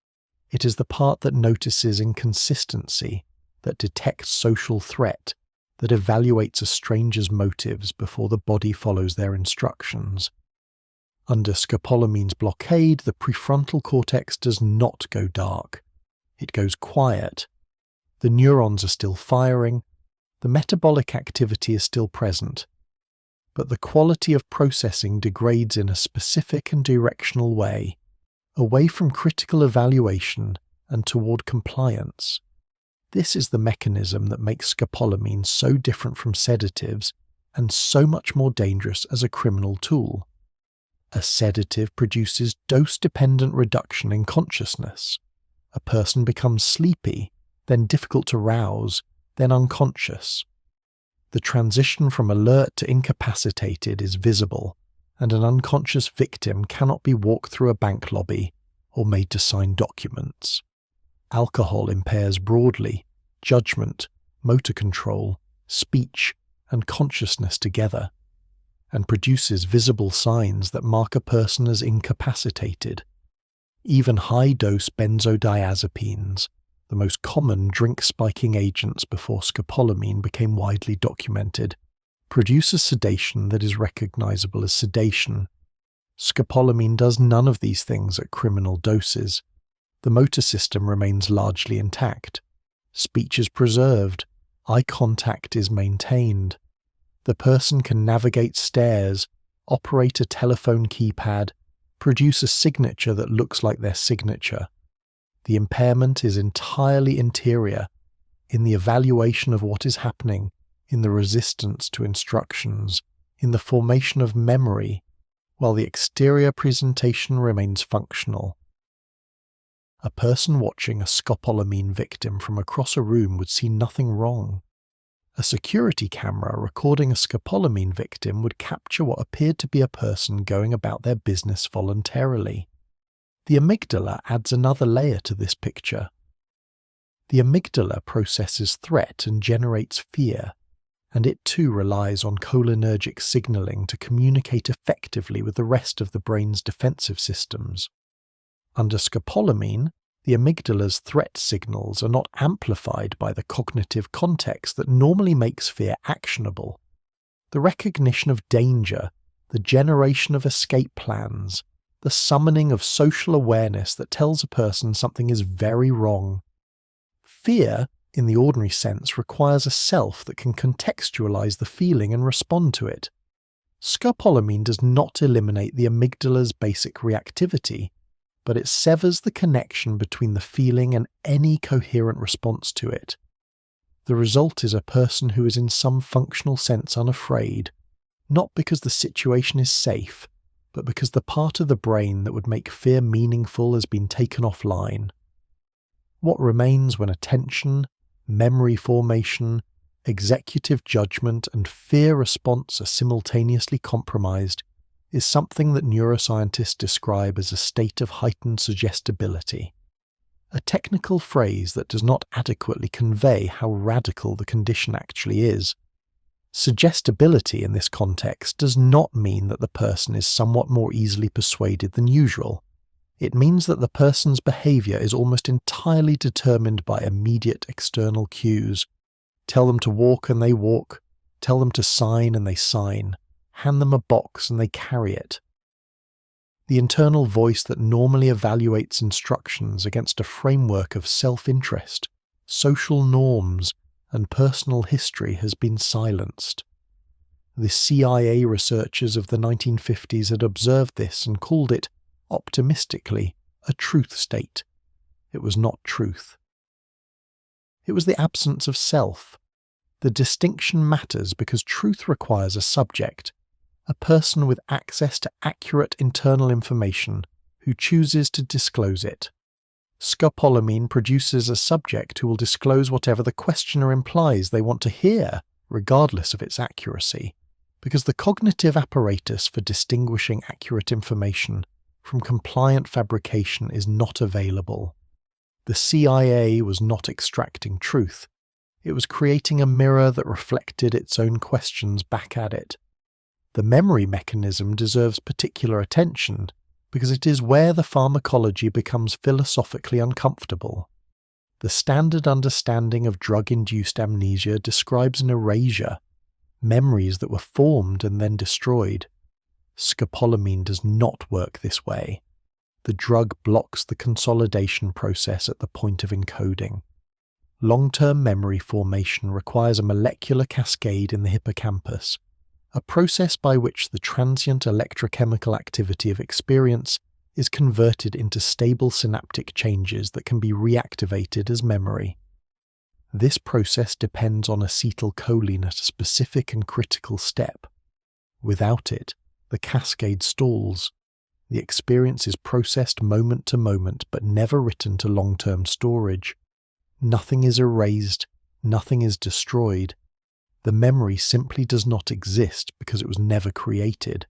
Speaker 1: It is the part that notices inconsistency, that detects social threat, that evaluates a stranger's motives before the body follows their instructions. Under scopolamine's blockade, the prefrontal cortex does not go dark. It goes quiet. The neurons are still firing. The metabolic activity is still present. But the quality of processing degrades in a specific and directional way, away from critical evaluation and toward compliance. This is the mechanism that makes scopolamine so different from sedatives and so much more dangerous as a criminal tool. A sedative produces dose-dependent reduction in consciousness. A person becomes sleepy, then difficult to rouse, then unconscious. The transition from alert to incapacitated is visible, and an unconscious victim cannot be walked through a bank lobby or made to sign documents. Alcohol impairs broadly judgment, motor control, speech, and consciousness together, and produces visible signs that mark a person as incapacitated. Even high-dose benzodiazepines, the most common drink-spiking agents before scopolamine became widely documented, produce a sedation that is recognizable as sedation. Scopolamine does none of these things at criminal doses. The motor system remains largely intact. Speech is preserved. Eye contact is maintained. The person can navigate stairs, operate a telephone keypad, produce a signature that looks like their signature. The impairment is entirely interior, in the evaluation of what is happening, in the resistance to instructions, in the formation of memory, while the exterior presentation remains functional. A person watching a scopolamine victim from across a room would see nothing wrong. A security camera recording a scopolamine victim would capture what appeared to be a person going about their business voluntarily. The amygdala adds another layer to this picture. The amygdala processes threat and generates fear, and it too relies on cholinergic signaling to communicate effectively with the rest of the brain's defensive systems. Under scopolamine, the amygdala's threat signals are not amplified by the cognitive context that normally makes fear actionable. The recognition of danger, the generation of escape plans, the summoning of social awareness that tells a person something is very wrong. Fear, in the ordinary sense, requires a self that can contextualize the feeling and respond to it. Scopolamine does not eliminate the amygdala's basic reactivity, but it severs the connection between the feeling and any coherent response to it. The result is a person who is in some functional sense unafraid, not because the situation is safe, but because the part of the brain that would make fear meaningful has been taken offline. What remains when attention, memory formation, executive judgment, and fear response are simultaneously compromised is something that neuroscientists describe as a state of heightened suggestibility, a technical phrase that does not adequately convey how radical the condition actually is. Suggestibility in this context does not mean that the person is somewhat more easily persuaded than usual. It means that the person's behavior is almost entirely determined by immediate external cues. Tell them to walk and they walk, tell them to sign and they sign, hand them a box and they carry it. The internal voice that normally evaluates instructions against a framework of self-interest, social norms, and personal history has been silenced. The CIA researchers of the 1950s had observed this and called it, optimistically, a truth state. It was not truth. It was the absence of self. The distinction matters because truth requires a subject, a person with access to accurate internal information who chooses to disclose it. Scopolamine produces a subject who will disclose whatever the questioner implies they want to hear, regardless of its accuracy, because the cognitive apparatus for distinguishing accurate information from compliant fabrication is not available. The CIA was not extracting truth. It was creating a mirror that reflected its own questions back at it. The memory mechanism deserves particular attention because it is where the pharmacology becomes philosophically uncomfortable. The standard understanding of drug-induced amnesia describes an erasure, memories that were formed and then destroyed. Scopolamine does not work this way. The drug blocks the consolidation process at the point of encoding. Long-term memory formation requires a molecular cascade in the hippocampus, a process by which the transient electrochemical activity of experience is converted into stable synaptic changes that can be reactivated as memory. This process depends on acetylcholine at a specific and critical step. Without it, the cascade stalls. The experience is processed moment to moment but never written to long-term storage. Nothing is erased, nothing is destroyed. The memory simply does not exist because it was never created.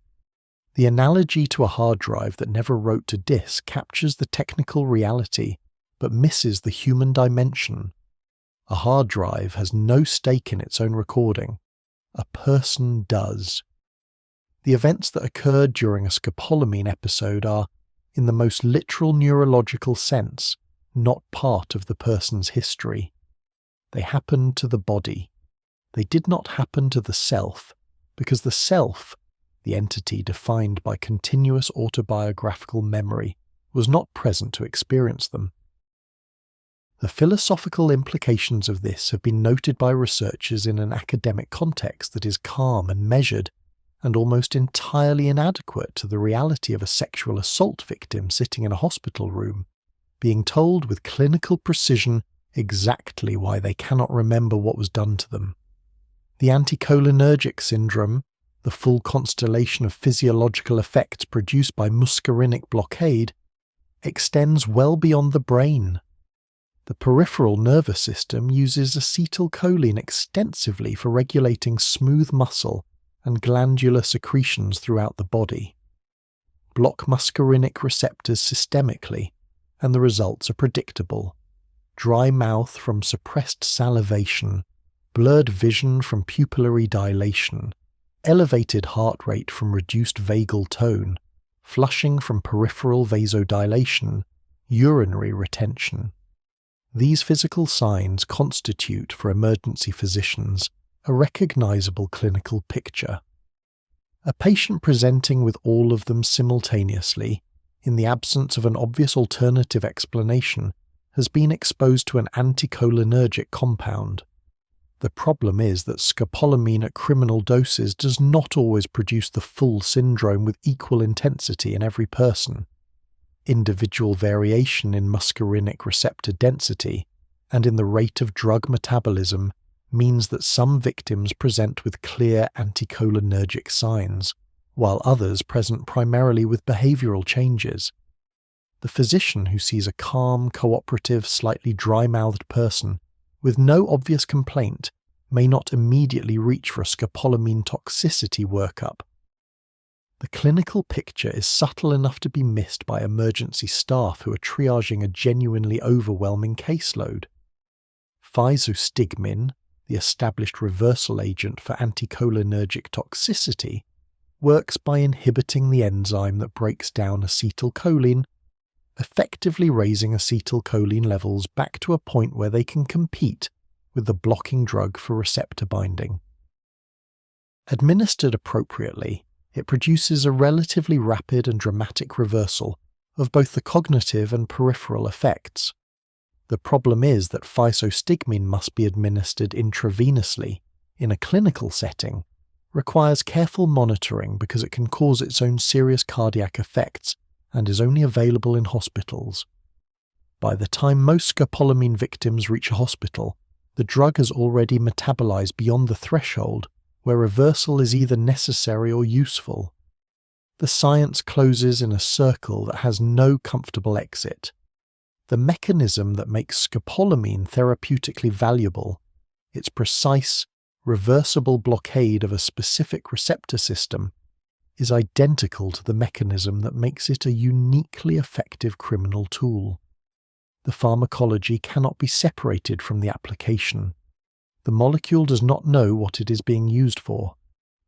Speaker 1: The analogy to a hard drive that never wrote to disk captures the technical reality but misses the human dimension. A hard drive has no stake in its own recording. A person does. The events that occurred during a scopolamine episode are, in the most literal neurological sense, not part of the person's history. They happened to the body. They did not happen to the self, because the self, the entity defined by continuous autobiographical memory, was not present to experience them. The philosophical implications of this have been noted by researchers in an academic context that is calm and measured, and almost entirely inadequate to the reality of a sexual assault victim sitting in a hospital room, being told with clinical precision exactly why they cannot remember what was done to them. The anticholinergic syndrome, the full constellation of physiological effects produced by muscarinic blockade, extends well beyond the brain. The peripheral nervous system uses acetylcholine extensively for regulating smooth muscle and glandular secretions throughout the body. Block muscarinic receptors systemically, and the results are predictable. Dry mouth from suppressed salivation, blurred vision from pupillary dilation, elevated heart rate from reduced vagal tone, flushing from peripheral vasodilation, urinary retention. These physical signs constitute, for emergency physicians, a recognizable clinical picture. A patient presenting with all of them simultaneously, in the absence of an obvious alternative explanation, has been exposed to an anticholinergic compound. The problem is that scopolamine at criminal doses does not always produce the full syndrome with equal intensity in every person. Individual variation in muscarinic receptor density and in the rate of drug metabolism means that some victims present with clear anticholinergic signs, while others present primarily with behavioral changes. The physician who sees a calm, cooperative, slightly dry-mouthed person with no obvious complaint may not immediately reach for a scopolamine toxicity workup. The clinical picture is subtle enough to be missed by emergency staff who are triaging a genuinely overwhelming caseload. Physostigmine, the established reversal agent for anticholinergic toxicity, works by inhibiting the enzyme that breaks down acetylcholine, effectively raising acetylcholine levels back to a point where they can compete with the blocking drug for receptor binding. Administered appropriately, it produces a relatively rapid and dramatic reversal of both the cognitive and peripheral effects. The problem is that physostigmine must be administered intravenously in a clinical setting, requires careful monitoring because it can cause its own serious cardiac effects and is only available in hospitals. By the time most scopolamine victims reach a hospital, the drug has already metabolized beyond the threshold where reversal is either necessary or useful. The science closes in a circle that has no comfortable exit. The mechanism that makes scopolamine therapeutically valuable, its precise, reversible blockade of a specific receptor system, is identical to the mechanism that makes it a uniquely effective criminal tool. The pharmacology cannot be separated from the application. The molecule does not know what it is being used for.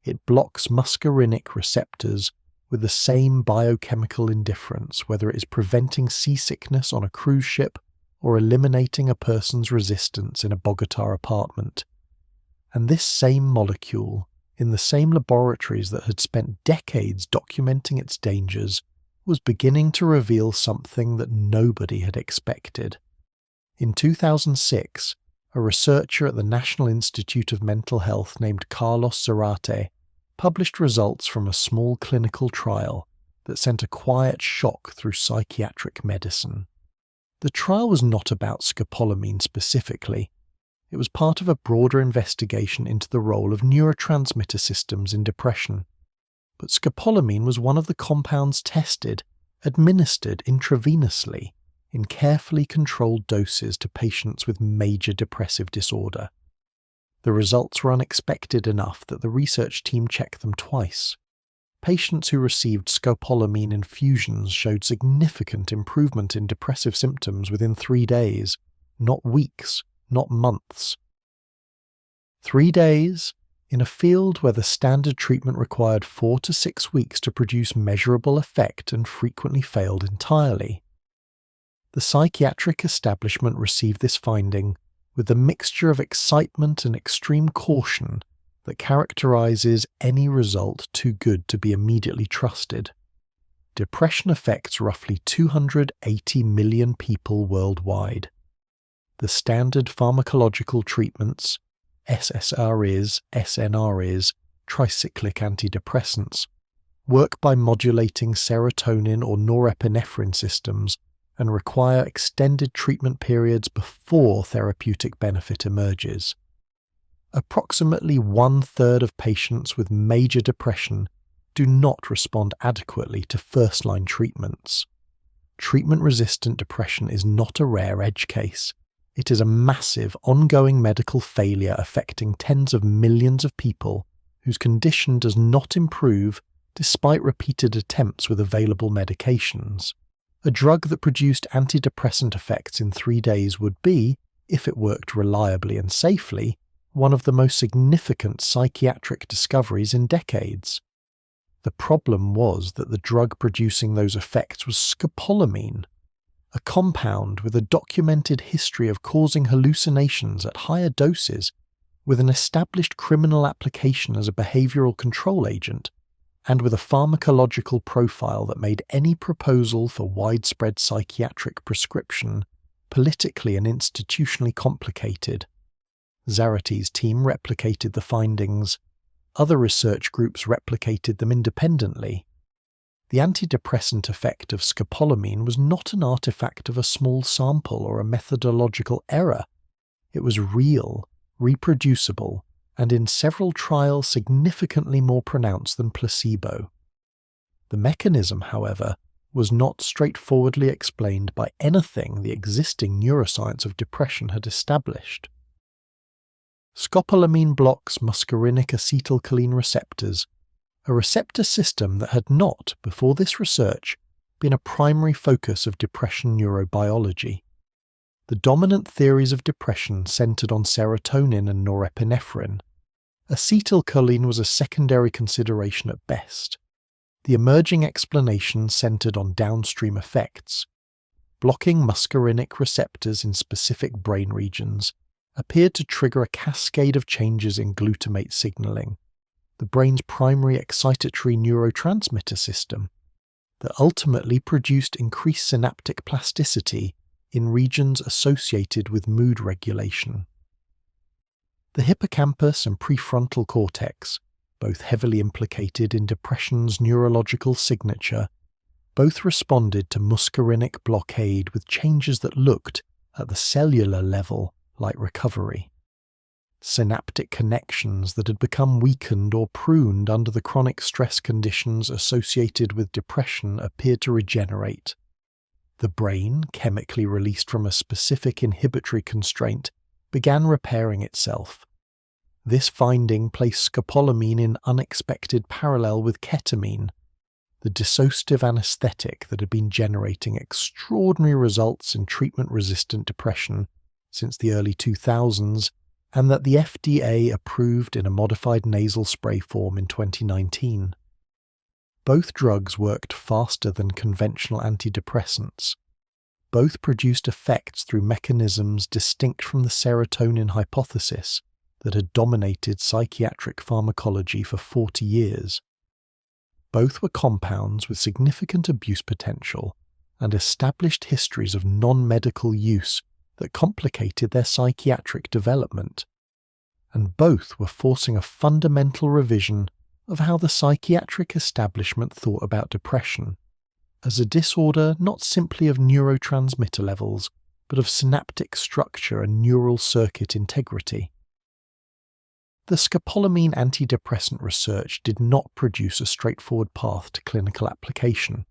Speaker 1: It blocks muscarinic receptors with the same biochemical indifference, whether it is preventing seasickness on a cruise ship or eliminating a person's resistance in a Bogota apartment. And this same molecule, in the same laboratories that had spent decades documenting its dangers, was beginning to reveal something that nobody had expected. In 2006, a researcher at the National Institute of Mental Health named Carlos Zarate published results from a small clinical trial that sent a quiet shock through psychiatric medicine. The trial was not about scopolamine specifically. It was part of a broader investigation into the role of neurotransmitter systems in depression. But scopolamine was one of the compounds tested, administered intravenously in carefully controlled doses to patients with major depressive disorder. The results were unexpected enough that the research team checked them twice. Patients who received scopolamine infusions showed significant improvement in depressive symptoms within 3 days, not weeks, not months. 3 days, in a field where the standard treatment required 4 to 6 weeks to produce measurable effect and frequently failed entirely. The psychiatric establishment received this finding with the mixture of excitement and extreme caution that characterizes any result too good to be immediately trusted. Depression affects roughly 280 million people worldwide. The standard pharmacological treatments, SSRIs, SNRIs, tricyclic antidepressants, work by modulating serotonin or norepinephrine systems and require extended treatment periods before therapeutic benefit emerges. Approximately 1/3 of patients with major depression do not respond adequately to first-line treatments. Treatment-resistant depression is not a rare edge case. It is a massive, ongoing medical failure affecting tens of millions of people whose condition does not improve despite repeated attempts with available medications. A drug that produced antidepressant effects in 3 days would be, if it worked reliably and safely, one of the most significant psychiatric discoveries in decades. The problem was that the drug producing those effects was scopolamine, a compound with a documented history of causing hallucinations at higher doses, with an established criminal application as a behavioral control agent, and with a pharmacological profile that made any proposal for widespread psychiatric prescription politically and institutionally complicated. Zarate's team replicated the findings. Other research groups replicated them independently. The antidepressant effect of scopolamine was not an artifact of a small sample or a methodological error. It was real, reproducible, and in several trials significantly more pronounced than placebo. The mechanism, however, was not straightforwardly explained by anything the existing neuroscience of depression had established. Scopolamine blocks muscarinic acetylcholine receptors, a receptor system that had not, before this research, been a primary focus of depression neurobiology. The dominant theories of depression centered on serotonin and norepinephrine. Acetylcholine was a secondary consideration at best. The emerging explanation centered on downstream effects. Blocking muscarinic receptors in specific brain regions appeared to trigger a cascade of changes in glutamate signaling, the brain's primary excitatory neurotransmitter system, that ultimately produced increased synaptic plasticity in regions associated with mood regulation. The hippocampus and prefrontal cortex, both heavily implicated in depression's neurological signature, both responded to muscarinic blockade with changes that looked, at the cellular level, like recovery. Synaptic connections that had become weakened or pruned under the chronic stress conditions associated with depression appeared to regenerate. The brain, chemically released from a specific inhibitory constraint, began repairing itself. This finding placed scopolamine in unexpected parallel with ketamine, the dissociative anesthetic that had been generating extraordinary results in treatment-resistant depression since the early 2000s, and that the FDA approved in a modified nasal spray form in 2019. Both drugs worked faster than conventional antidepressants. Both produced effects through mechanisms distinct from the serotonin hypothesis that had dominated psychiatric pharmacology for 40 years. Both were compounds with significant abuse potential and established histories of non-medical use that complicated their psychiatric development. And both were forcing a fundamental revision of how the psychiatric establishment thought about depression, as a disorder not simply of neurotransmitter levels, but of synaptic structure and neural circuit integrity. The scopolamine antidepressant research did not produce a straightforward path to clinical application.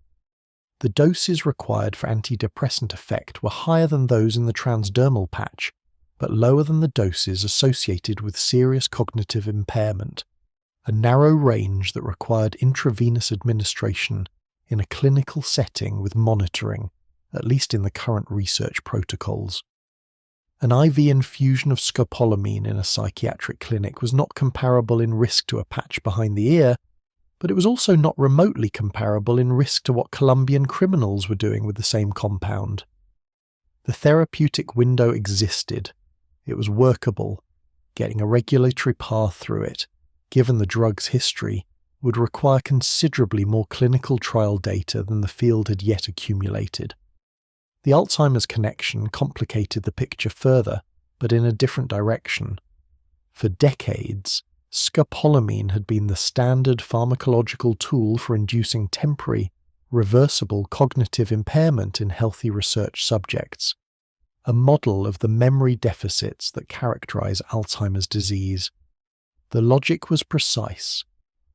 Speaker 1: The doses required for antidepressant effect were higher than those in the transdermal patch, but lower than the doses associated with serious cognitive impairment, a narrow range that required intravenous administration in a clinical setting with monitoring, at least in the current research protocols. An IV infusion of scopolamine in a psychiatric clinic was not comparable in risk to a patch behind the ear, but it was also not remotely comparable in risk to what Colombian criminals were doing with the same compound. The therapeutic window existed. It was workable. Getting a regulatory path through it, given the drug's history, would require considerably more clinical trial data than the field had yet accumulated. The Alzheimer's connection complicated the picture further, but in a different direction. For decades, scopolamine had been the standard pharmacological tool for inducing temporary, reversible cognitive impairment in healthy research subjects, a model of the memory deficits that characterize Alzheimer's disease. The logic was precise.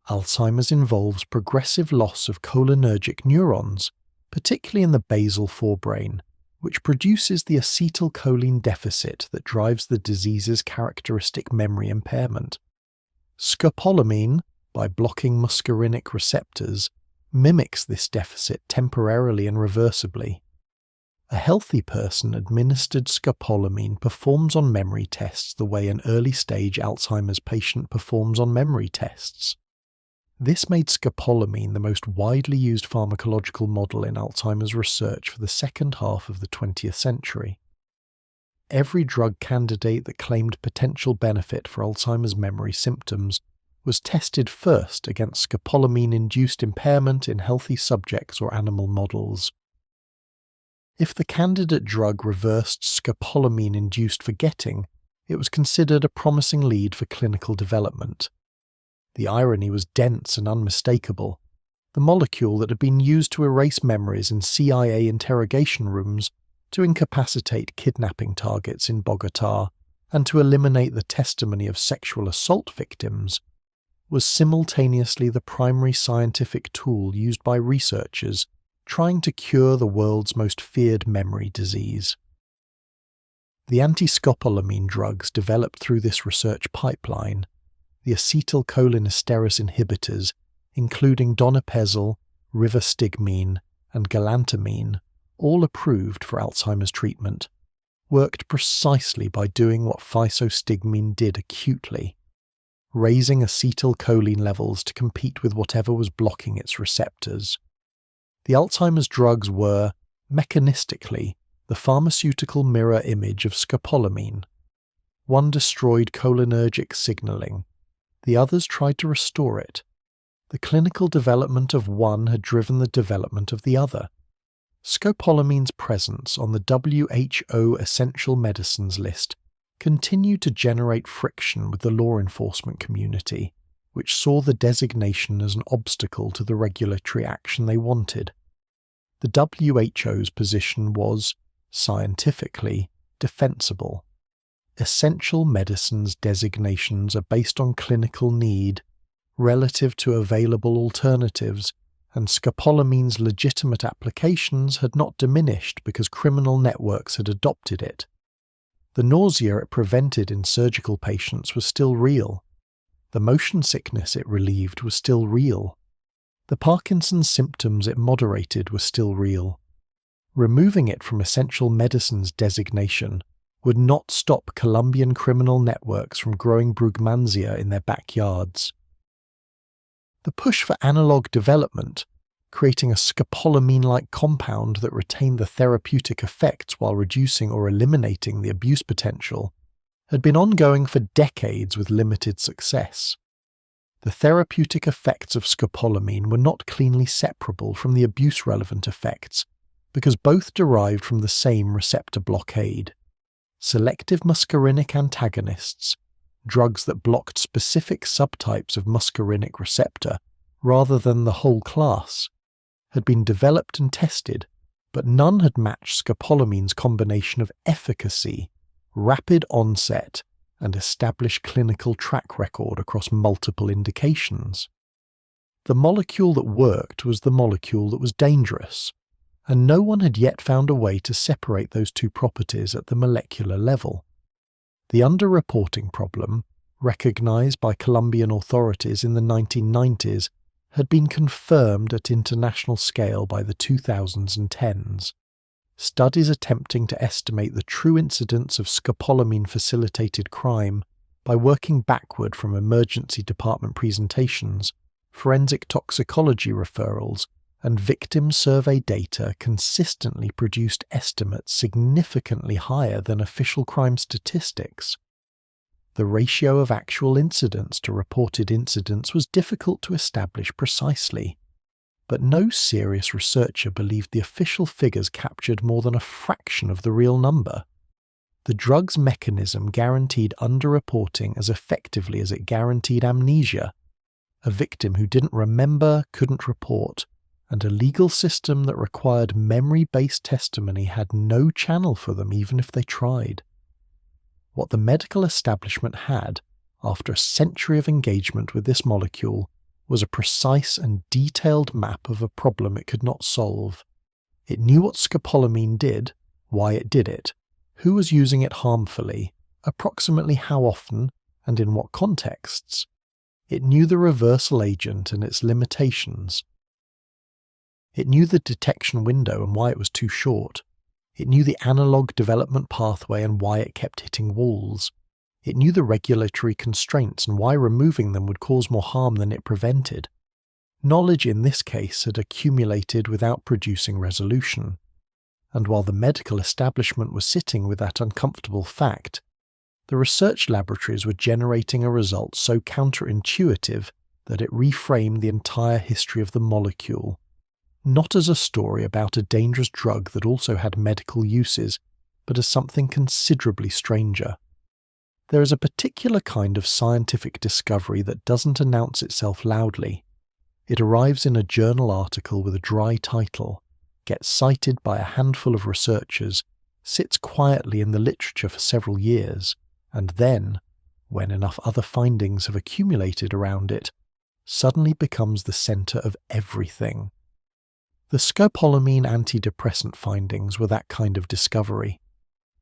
Speaker 1: Alzheimer's involves progressive loss of cholinergic neurons, particularly in the basal forebrain, which produces the acetylcholine deficit that drives the disease's characteristic memory impairment. Scopolamine, by blocking muscarinic receptors, mimics this deficit temporarily and reversibly. A healthy person administered scopolamine performs on memory tests the way an early-stage Alzheimer's patient performs on memory tests. This made scopolamine the most widely used pharmacological model in Alzheimer's research for the second half of the 20th century. Every drug candidate that claimed potential benefit for Alzheimer's memory symptoms was tested first against scopolamine-induced impairment in healthy subjects or animal models. If the candidate drug reversed scopolamine-induced forgetting, it was considered a promising lead for clinical development. The irony was dense and unmistakable. The molecule that had been used to erase memories in CIA interrogation rooms, to incapacitate kidnapping targets in Bogotá, and to eliminate the testimony of sexual assault victims, was simultaneously the primary scientific tool used by researchers trying to cure the world's most feared memory disease. The anti-scopolamine drugs developed through this research pipeline, the acetylcholinesterase inhibitors, including donepezil, rivastigmine, and galantamine, all approved for Alzheimer's treatment, worked precisely by doing what physostigmine did acutely, raising acetylcholine levels to compete with whatever was blocking its receptors. The Alzheimer's drugs were, mechanistically, the pharmaceutical mirror image of scopolamine. One destroyed cholinergic signaling. The others tried to restore it. The clinical development of one had driven the development of the other. Scopolamine's presence on the WHO Essential Medicines list continued to generate friction with the law enforcement community, which saw the designation as an obstacle to the regulatory action they wanted. The WHO's position was, scientifically, defensible. Essential medicines designations are based on clinical need, relative to available alternatives, and scopolamine's legitimate applications had not diminished because criminal networks had adopted it. The nausea it prevented in surgical patients was still real. The motion sickness it relieved was still real. The Parkinson's symptoms it moderated were still real. Removing it from essential medicines designation would not stop Colombian criminal networks from growing brugmansia in their backyards. The push for analog development, creating a scopolamine-like compound that retained the therapeutic effects while reducing or eliminating the abuse potential, had been ongoing for decades with limited success. The therapeutic effects of scopolamine were not cleanly separable from the abuse-relevant effects, because both derived from the same receptor blockade. Selective muscarinic antagonists, drugs that blocked specific subtypes of muscarinic receptor rather than the whole class, had been developed and tested, but none had matched scopolamine's combination of efficacy, rapid onset, and established clinical track record across multiple indications. The molecule that worked was the molecule that was dangerous, and no one had yet found a way to separate those two properties at the molecular level. The underreporting problem, recognized by Colombian authorities in the 1990s, had been confirmed at international scale by the 2010s. Studies attempting to estimate the true incidence of scopolamine-facilitated crime by working backward from emergency department presentations, forensic toxicology referrals, and victim survey data consistently produced estimates significantly higher than official crime statistics. The ratio of actual incidents to reported incidents was difficult to establish precisely, but no serious researcher believed the official figures captured more than a fraction of the real number. The drug's mechanism guaranteed underreporting as effectively as it guaranteed amnesia. A victim who didn't remember couldn't report, and a legal system that required memory-based testimony had no channel for them even if they tried. What the medical establishment had, after a century of engagement with this molecule, was a precise and detailed map of a problem it could not solve. It knew what scopolamine did, why it did it, who was using it harmfully, approximately how often, and in what contexts. It knew the reversal agent and its limitations. It knew the detection window and why it was too short. It knew the analog development pathway and why it kept hitting walls. It knew the regulatory constraints and why removing them would cause more harm than it prevented. Knowledge in this case had accumulated without producing resolution. And while the medical establishment was sitting with that uncomfortable fact, the research laboratories were generating a result so counterintuitive that it reframed the entire history of the molecule. Not as a story about a dangerous drug that also had medical uses, but as something considerably stranger. There is a particular kind of scientific discovery that doesn't announce itself loudly. It arrives in a journal article with a dry title, gets cited by a handful of researchers, sits quietly in the literature for several years, and then, when enough other findings have accumulated around it, suddenly becomes the center of everything. The scopolamine antidepressant findings were that kind of discovery.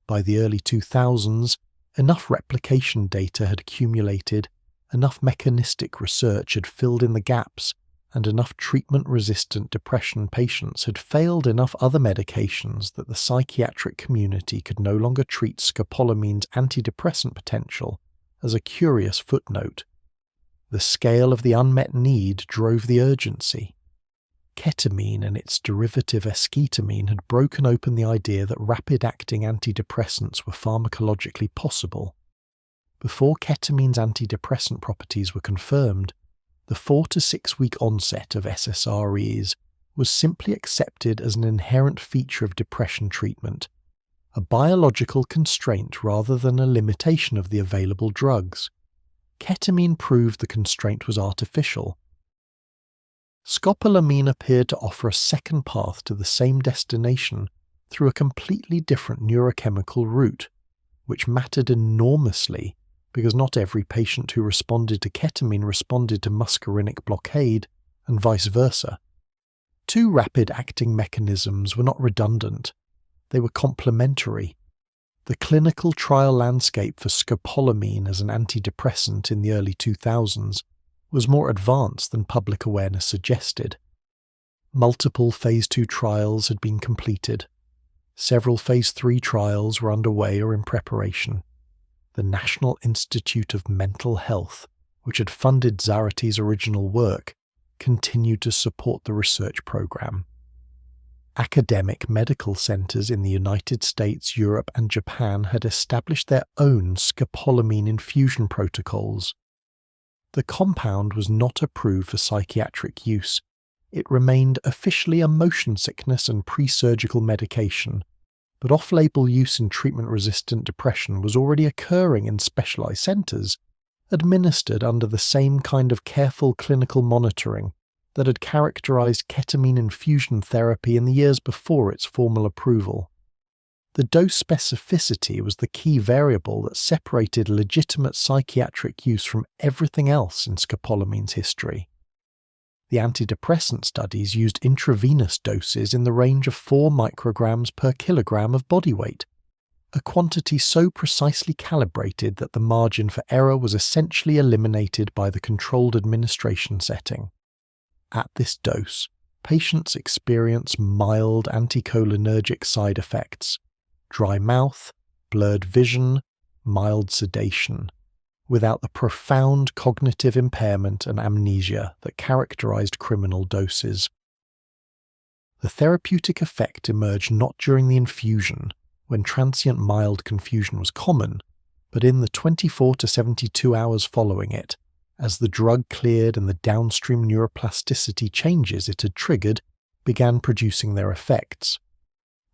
Speaker 1: By the early 2000s, enough replication data had accumulated, enough mechanistic research had filled in the gaps, and enough treatment-resistant depression patients had failed enough other medications that the psychiatric community could no longer treat scopolamine's antidepressant potential as a curious footnote. The scale of the unmet need drove the urgency. Ketamine and its derivative esketamine had broken open the idea that rapid-acting antidepressants were pharmacologically possible. Before ketamine's antidepressant properties were confirmed, the 4 to 6 week onset of SSRIs was simply accepted as an inherent feature of depression treatment, a biological constraint rather than a limitation of the available drugs. Ketamine proved the constraint was artificial. Scopolamine appeared to offer a second path to the same destination through a completely different neurochemical route. which mattered enormously because not every patient who responded to ketamine responded to muscarinic blockade, and vice versa. Two rapid-acting mechanisms were not redundant. They were complementary. The clinical trial landscape for scopolamine as an antidepressant in the early 2000s was more advanced than public awareness suggested. Multiple Phase 2 trials had been completed. Several Phase 3 trials were underway or in preparation. The National Institute of Mental Health, which had funded Zarati's original work, continued to support the research program. Academic medical centers in the United States, Europe, and Japan had established their own scopolamine infusion protocols. The compound was not approved for psychiatric use. It remained officially a motion sickness and pre-surgical medication, but off-label use in treatment-resistant depression was already occurring in specialized centers, administered under the same kind of careful clinical monitoring that had characterized ketamine infusion therapy in the years before its formal approval. The dose specificity was the key variable that separated legitimate psychiatric use from everything else in scopolamine's history. The antidepressant studies used intravenous doses in the range of 4 micrograms per kilogram of body weight, a quantity so precisely calibrated that the margin for error was essentially eliminated by the controlled administration setting. At this dose, patients experience mild anticholinergic side effects, dry mouth, blurred vision, mild sedation, without the profound cognitive impairment and amnesia that characterized criminal doses. The therapeutic effect emerged not during the infusion, when transient mild confusion was common, but in the 24 to 72 hours following it, as the drug cleared and the downstream neuroplasticity changes it had triggered began producing their effects.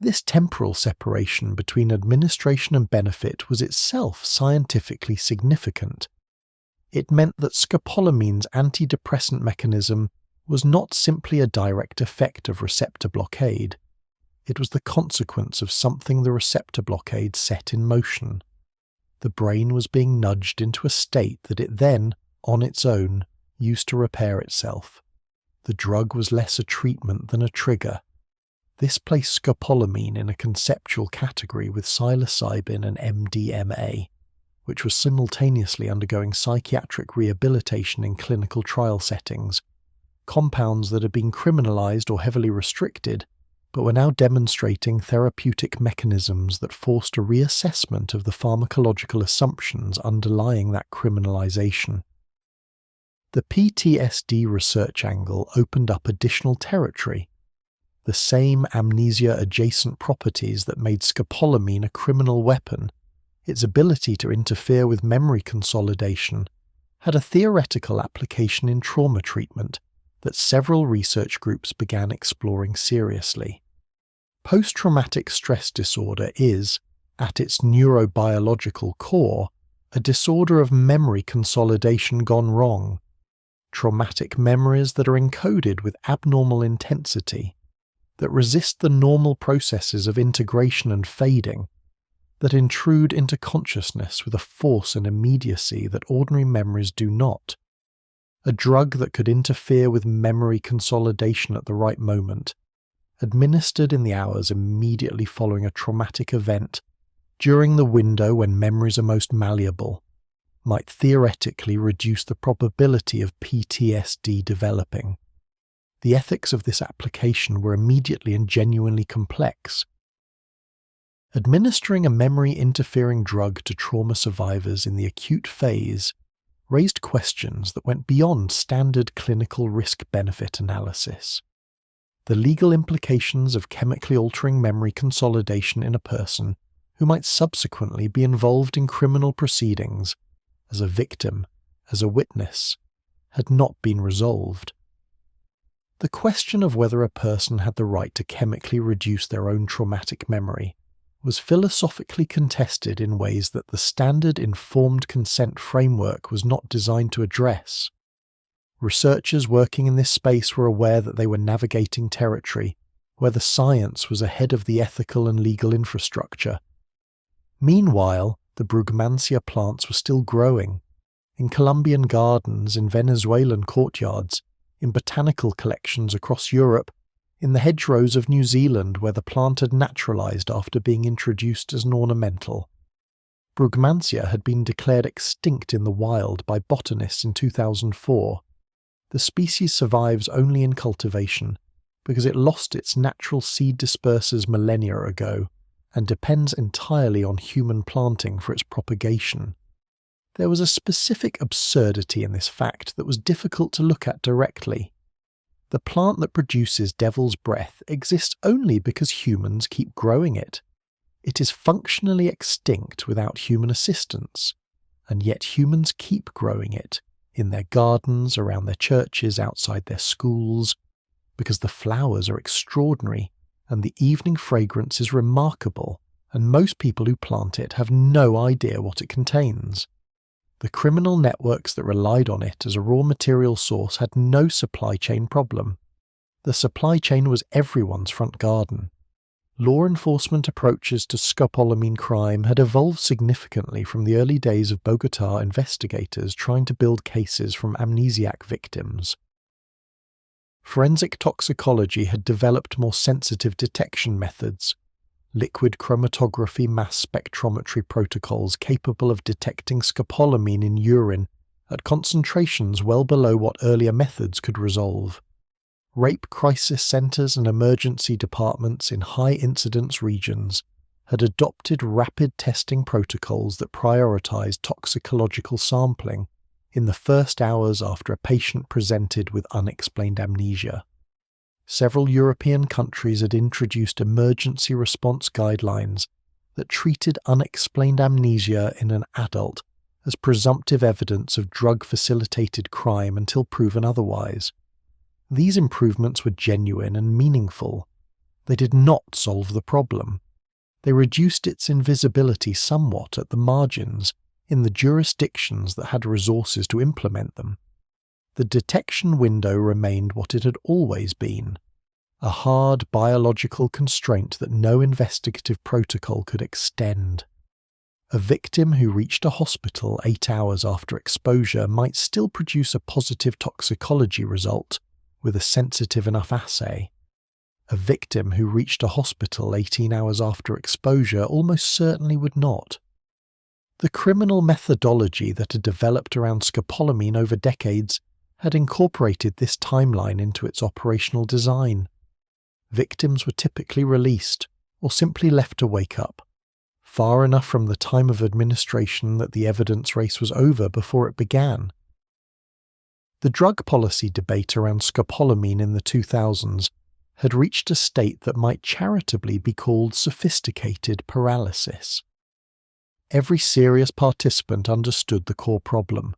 Speaker 1: This temporal separation between administration and benefit was itself scientifically significant. It meant that scopolamine's antidepressant mechanism was not simply a direct effect of receptor blockade. It was the consequence of something the receptor blockade set in motion. The brain was being nudged into a state that it then, on its own, used to repair itself. The drug was less a treatment than a trigger. This placed scopolamine in a conceptual category with psilocybin and MDMA, which was simultaneously undergoing psychiatric rehabilitation in clinical trial settings, compounds that had been criminalized or heavily restricted, but were now demonstrating therapeutic mechanisms that forced a reassessment of the pharmacological assumptions underlying that criminalization. The PTSD research angle opened up additional territory. The same amnesia-adjacent properties that made scopolamine a criminal weapon, its ability to interfere with memory consolidation, had a theoretical application in trauma treatment that several research groups began exploring seriously. Post-traumatic stress disorder is, at its neurobiological core, a disorder of memory consolidation gone wrong. Traumatic memories that are encoded with abnormal intensity, that resist the normal processes of integration and fading, that intrude into consciousness with a force and immediacy that ordinary memories do not. A drug that could interfere with memory consolidation at the right moment, administered in the hours immediately following a traumatic event, during the window when memories are most malleable, might theoretically reduce the probability of PTSD developing. The ethics of this application were immediately and genuinely complex. Administering a memory-interfering drug to trauma survivors in the acute phase raised questions that went beyond standard clinical risk-benefit analysis. The legal implications of chemically altering memory consolidation in a person who might subsequently be involved in criminal proceedings, as a victim, as a witness, had not been resolved. The question of whether a person had the right to chemically reduce their own traumatic memory was philosophically contested in ways that the standard informed consent framework was not designed to address. Researchers working in this space were aware that they were navigating territory where the science was ahead of the ethical and legal infrastructure. Meanwhile, the Brugmansia plants were still growing. In Colombian gardens, in Venezuelan courtyards, in botanical collections across Europe, in the hedgerows of New Zealand where the plant had naturalised after being introduced as an ornamental. Brugmansia had been declared extinct in the wild by botanists in 2004. The species survives only in cultivation because it lost its natural seed dispersers millennia ago and depends entirely on human planting for its propagation. There was a specific absurdity in this fact that was difficult to look at directly. The plant that produces devil's breath exists only because humans keep growing it. It is functionally extinct without human assistance, and yet humans keep growing it, in their gardens, around their churches, outside their schools, because the flowers are extraordinary, and the evening fragrance is remarkable, and most people who plant it have no idea what it contains. The criminal networks that relied on it as a raw material source had no supply chain problem. The supply chain was everyone's front garden. Law enforcement approaches to scopolamine crime had evolved significantly from the early days of Bogotá investigators trying to build cases from amnesiac victims. Forensic toxicology had developed more sensitive detection methods, liquid chromatography mass spectrometry protocols capable of detecting scopolamine in urine at concentrations well below what earlier methods could resolve. Rape crisis centres and emergency departments in high-incidence regions had adopted rapid testing protocols that prioritised toxicological sampling in the first hours after a patient presented with unexplained amnesia. Several European countries had introduced emergency response guidelines that treated unexplained amnesia in an adult as presumptive evidence of drug-facilitated crime until proven otherwise. These improvements were genuine and meaningful. They did not solve the problem. They reduced its invisibility somewhat at the margins in the jurisdictions that had resources to implement them. The detection window remained what it had always been, a hard biological constraint that no investigative protocol could extend. A victim who reached a hospital 8 hours after exposure might still produce a positive toxicology result with a sensitive enough assay. A victim who reached a hospital 18 hours after exposure almost certainly would not. The criminal methodology that had developed around scopolamine over decades had incorporated this timeline into its operational design. Victims were typically released, or simply left to wake up, far enough from the time of administration that the evidence race was over before it began. The drug policy debate around scopolamine in the 2000s had reached a state that might charitably be called sophisticated paralysis. Every serious participant understood the core problem.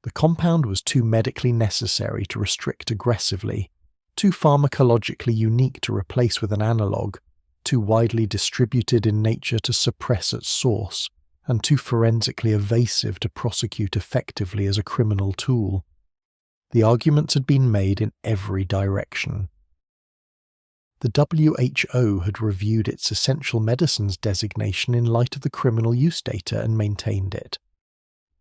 Speaker 1: The compound was too medically necessary to restrict aggressively, too pharmacologically unique to replace with an analogue, too widely distributed in nature to suppress at source, and too forensically evasive to prosecute effectively as a criminal tool. The arguments had been made in every direction. The WHO had reviewed its essential medicines designation in light of the criminal use data and maintained it.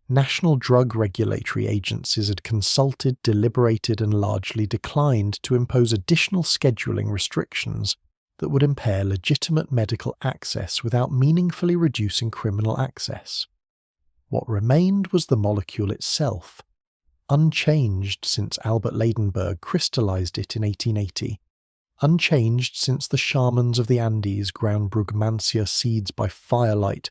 Speaker 1: National drug regulatory agencies had consulted, deliberated, and largely declined to impose additional scheduling restrictions that would impair legitimate medical access without meaningfully reducing criminal access. What remained was the molecule itself, unchanged since Albert Leidenberg crystallized it in 1880, unchanged since the shamans of the Andes ground Brugmansia seeds by firelight,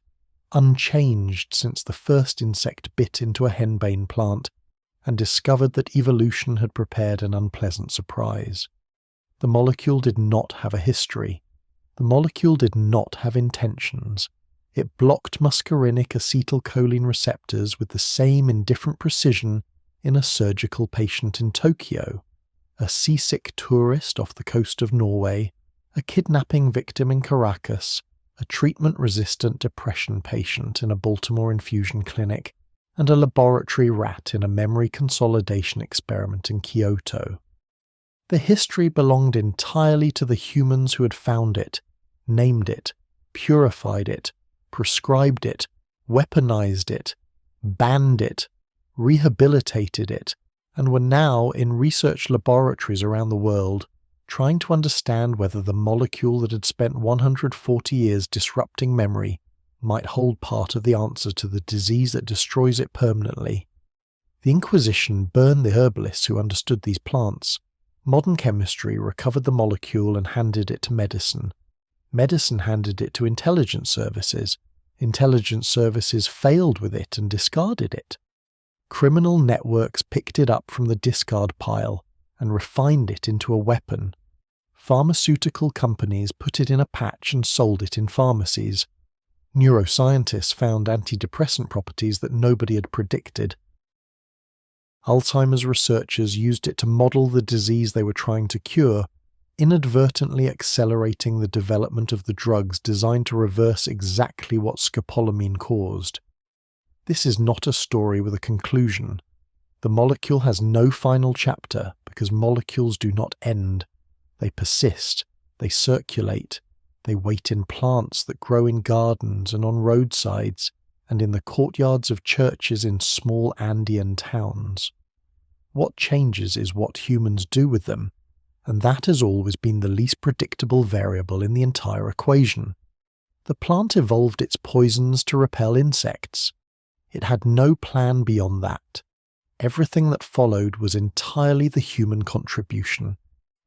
Speaker 1: unchanged since the first insect bit into a henbane plant and discovered that evolution had prepared an unpleasant surprise. The molecule did not have a history. The molecule did not have intentions. It blocked muscarinic acetylcholine receptors with the same indifferent precision in a surgical patient in Tokyo, a seasick tourist off the coast of Norway, a kidnapping victim in Caracas, a treatment-resistant depression patient in a Baltimore infusion clinic, and a laboratory rat in a memory consolidation experiment in Kyoto. The history belonged entirely to the humans who had found it, named it, purified it, prescribed it, weaponized it, banned it, rehabilitated it, and were now in research laboratories around the world trying to understand whether the molecule that had spent 140 years disrupting memory might hold part of the answer to the disease that destroys it permanently. The Inquisition burned the herbalists who understood these plants. Modern chemistry recovered the molecule and handed it to medicine. Medicine handed it to intelligence services. Intelligence services failed with it and discarded it. Criminal networks picked it up from the discard pile and refined it into a weapon. Pharmaceutical companies put it in a patch and sold it in pharmacies. Neuroscientists found antidepressant properties that nobody had predicted. Alzheimer's researchers used it to model the disease they were trying to cure, inadvertently accelerating the development of the drugs designed to reverse exactly what scopolamine caused. This is not a story with a conclusion. The molecule has no final chapter because molecules do not end. They persist, they circulate, they wait in plants that grow in gardens and on roadsides and in the courtyards of churches in small Andean towns. What changes is what humans do with them, and that has always been the least predictable variable in the entire equation. The plant evolved its poisons to repel insects. It had no plan beyond that. Everything that followed was entirely the human contribution.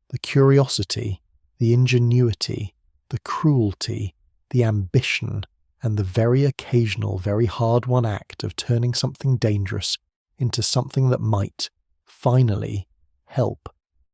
Speaker 1: The curiosity, the ingenuity, the cruelty, the ambition, and the very occasional, very hard-won act of turning something dangerous into something that might, finally, help.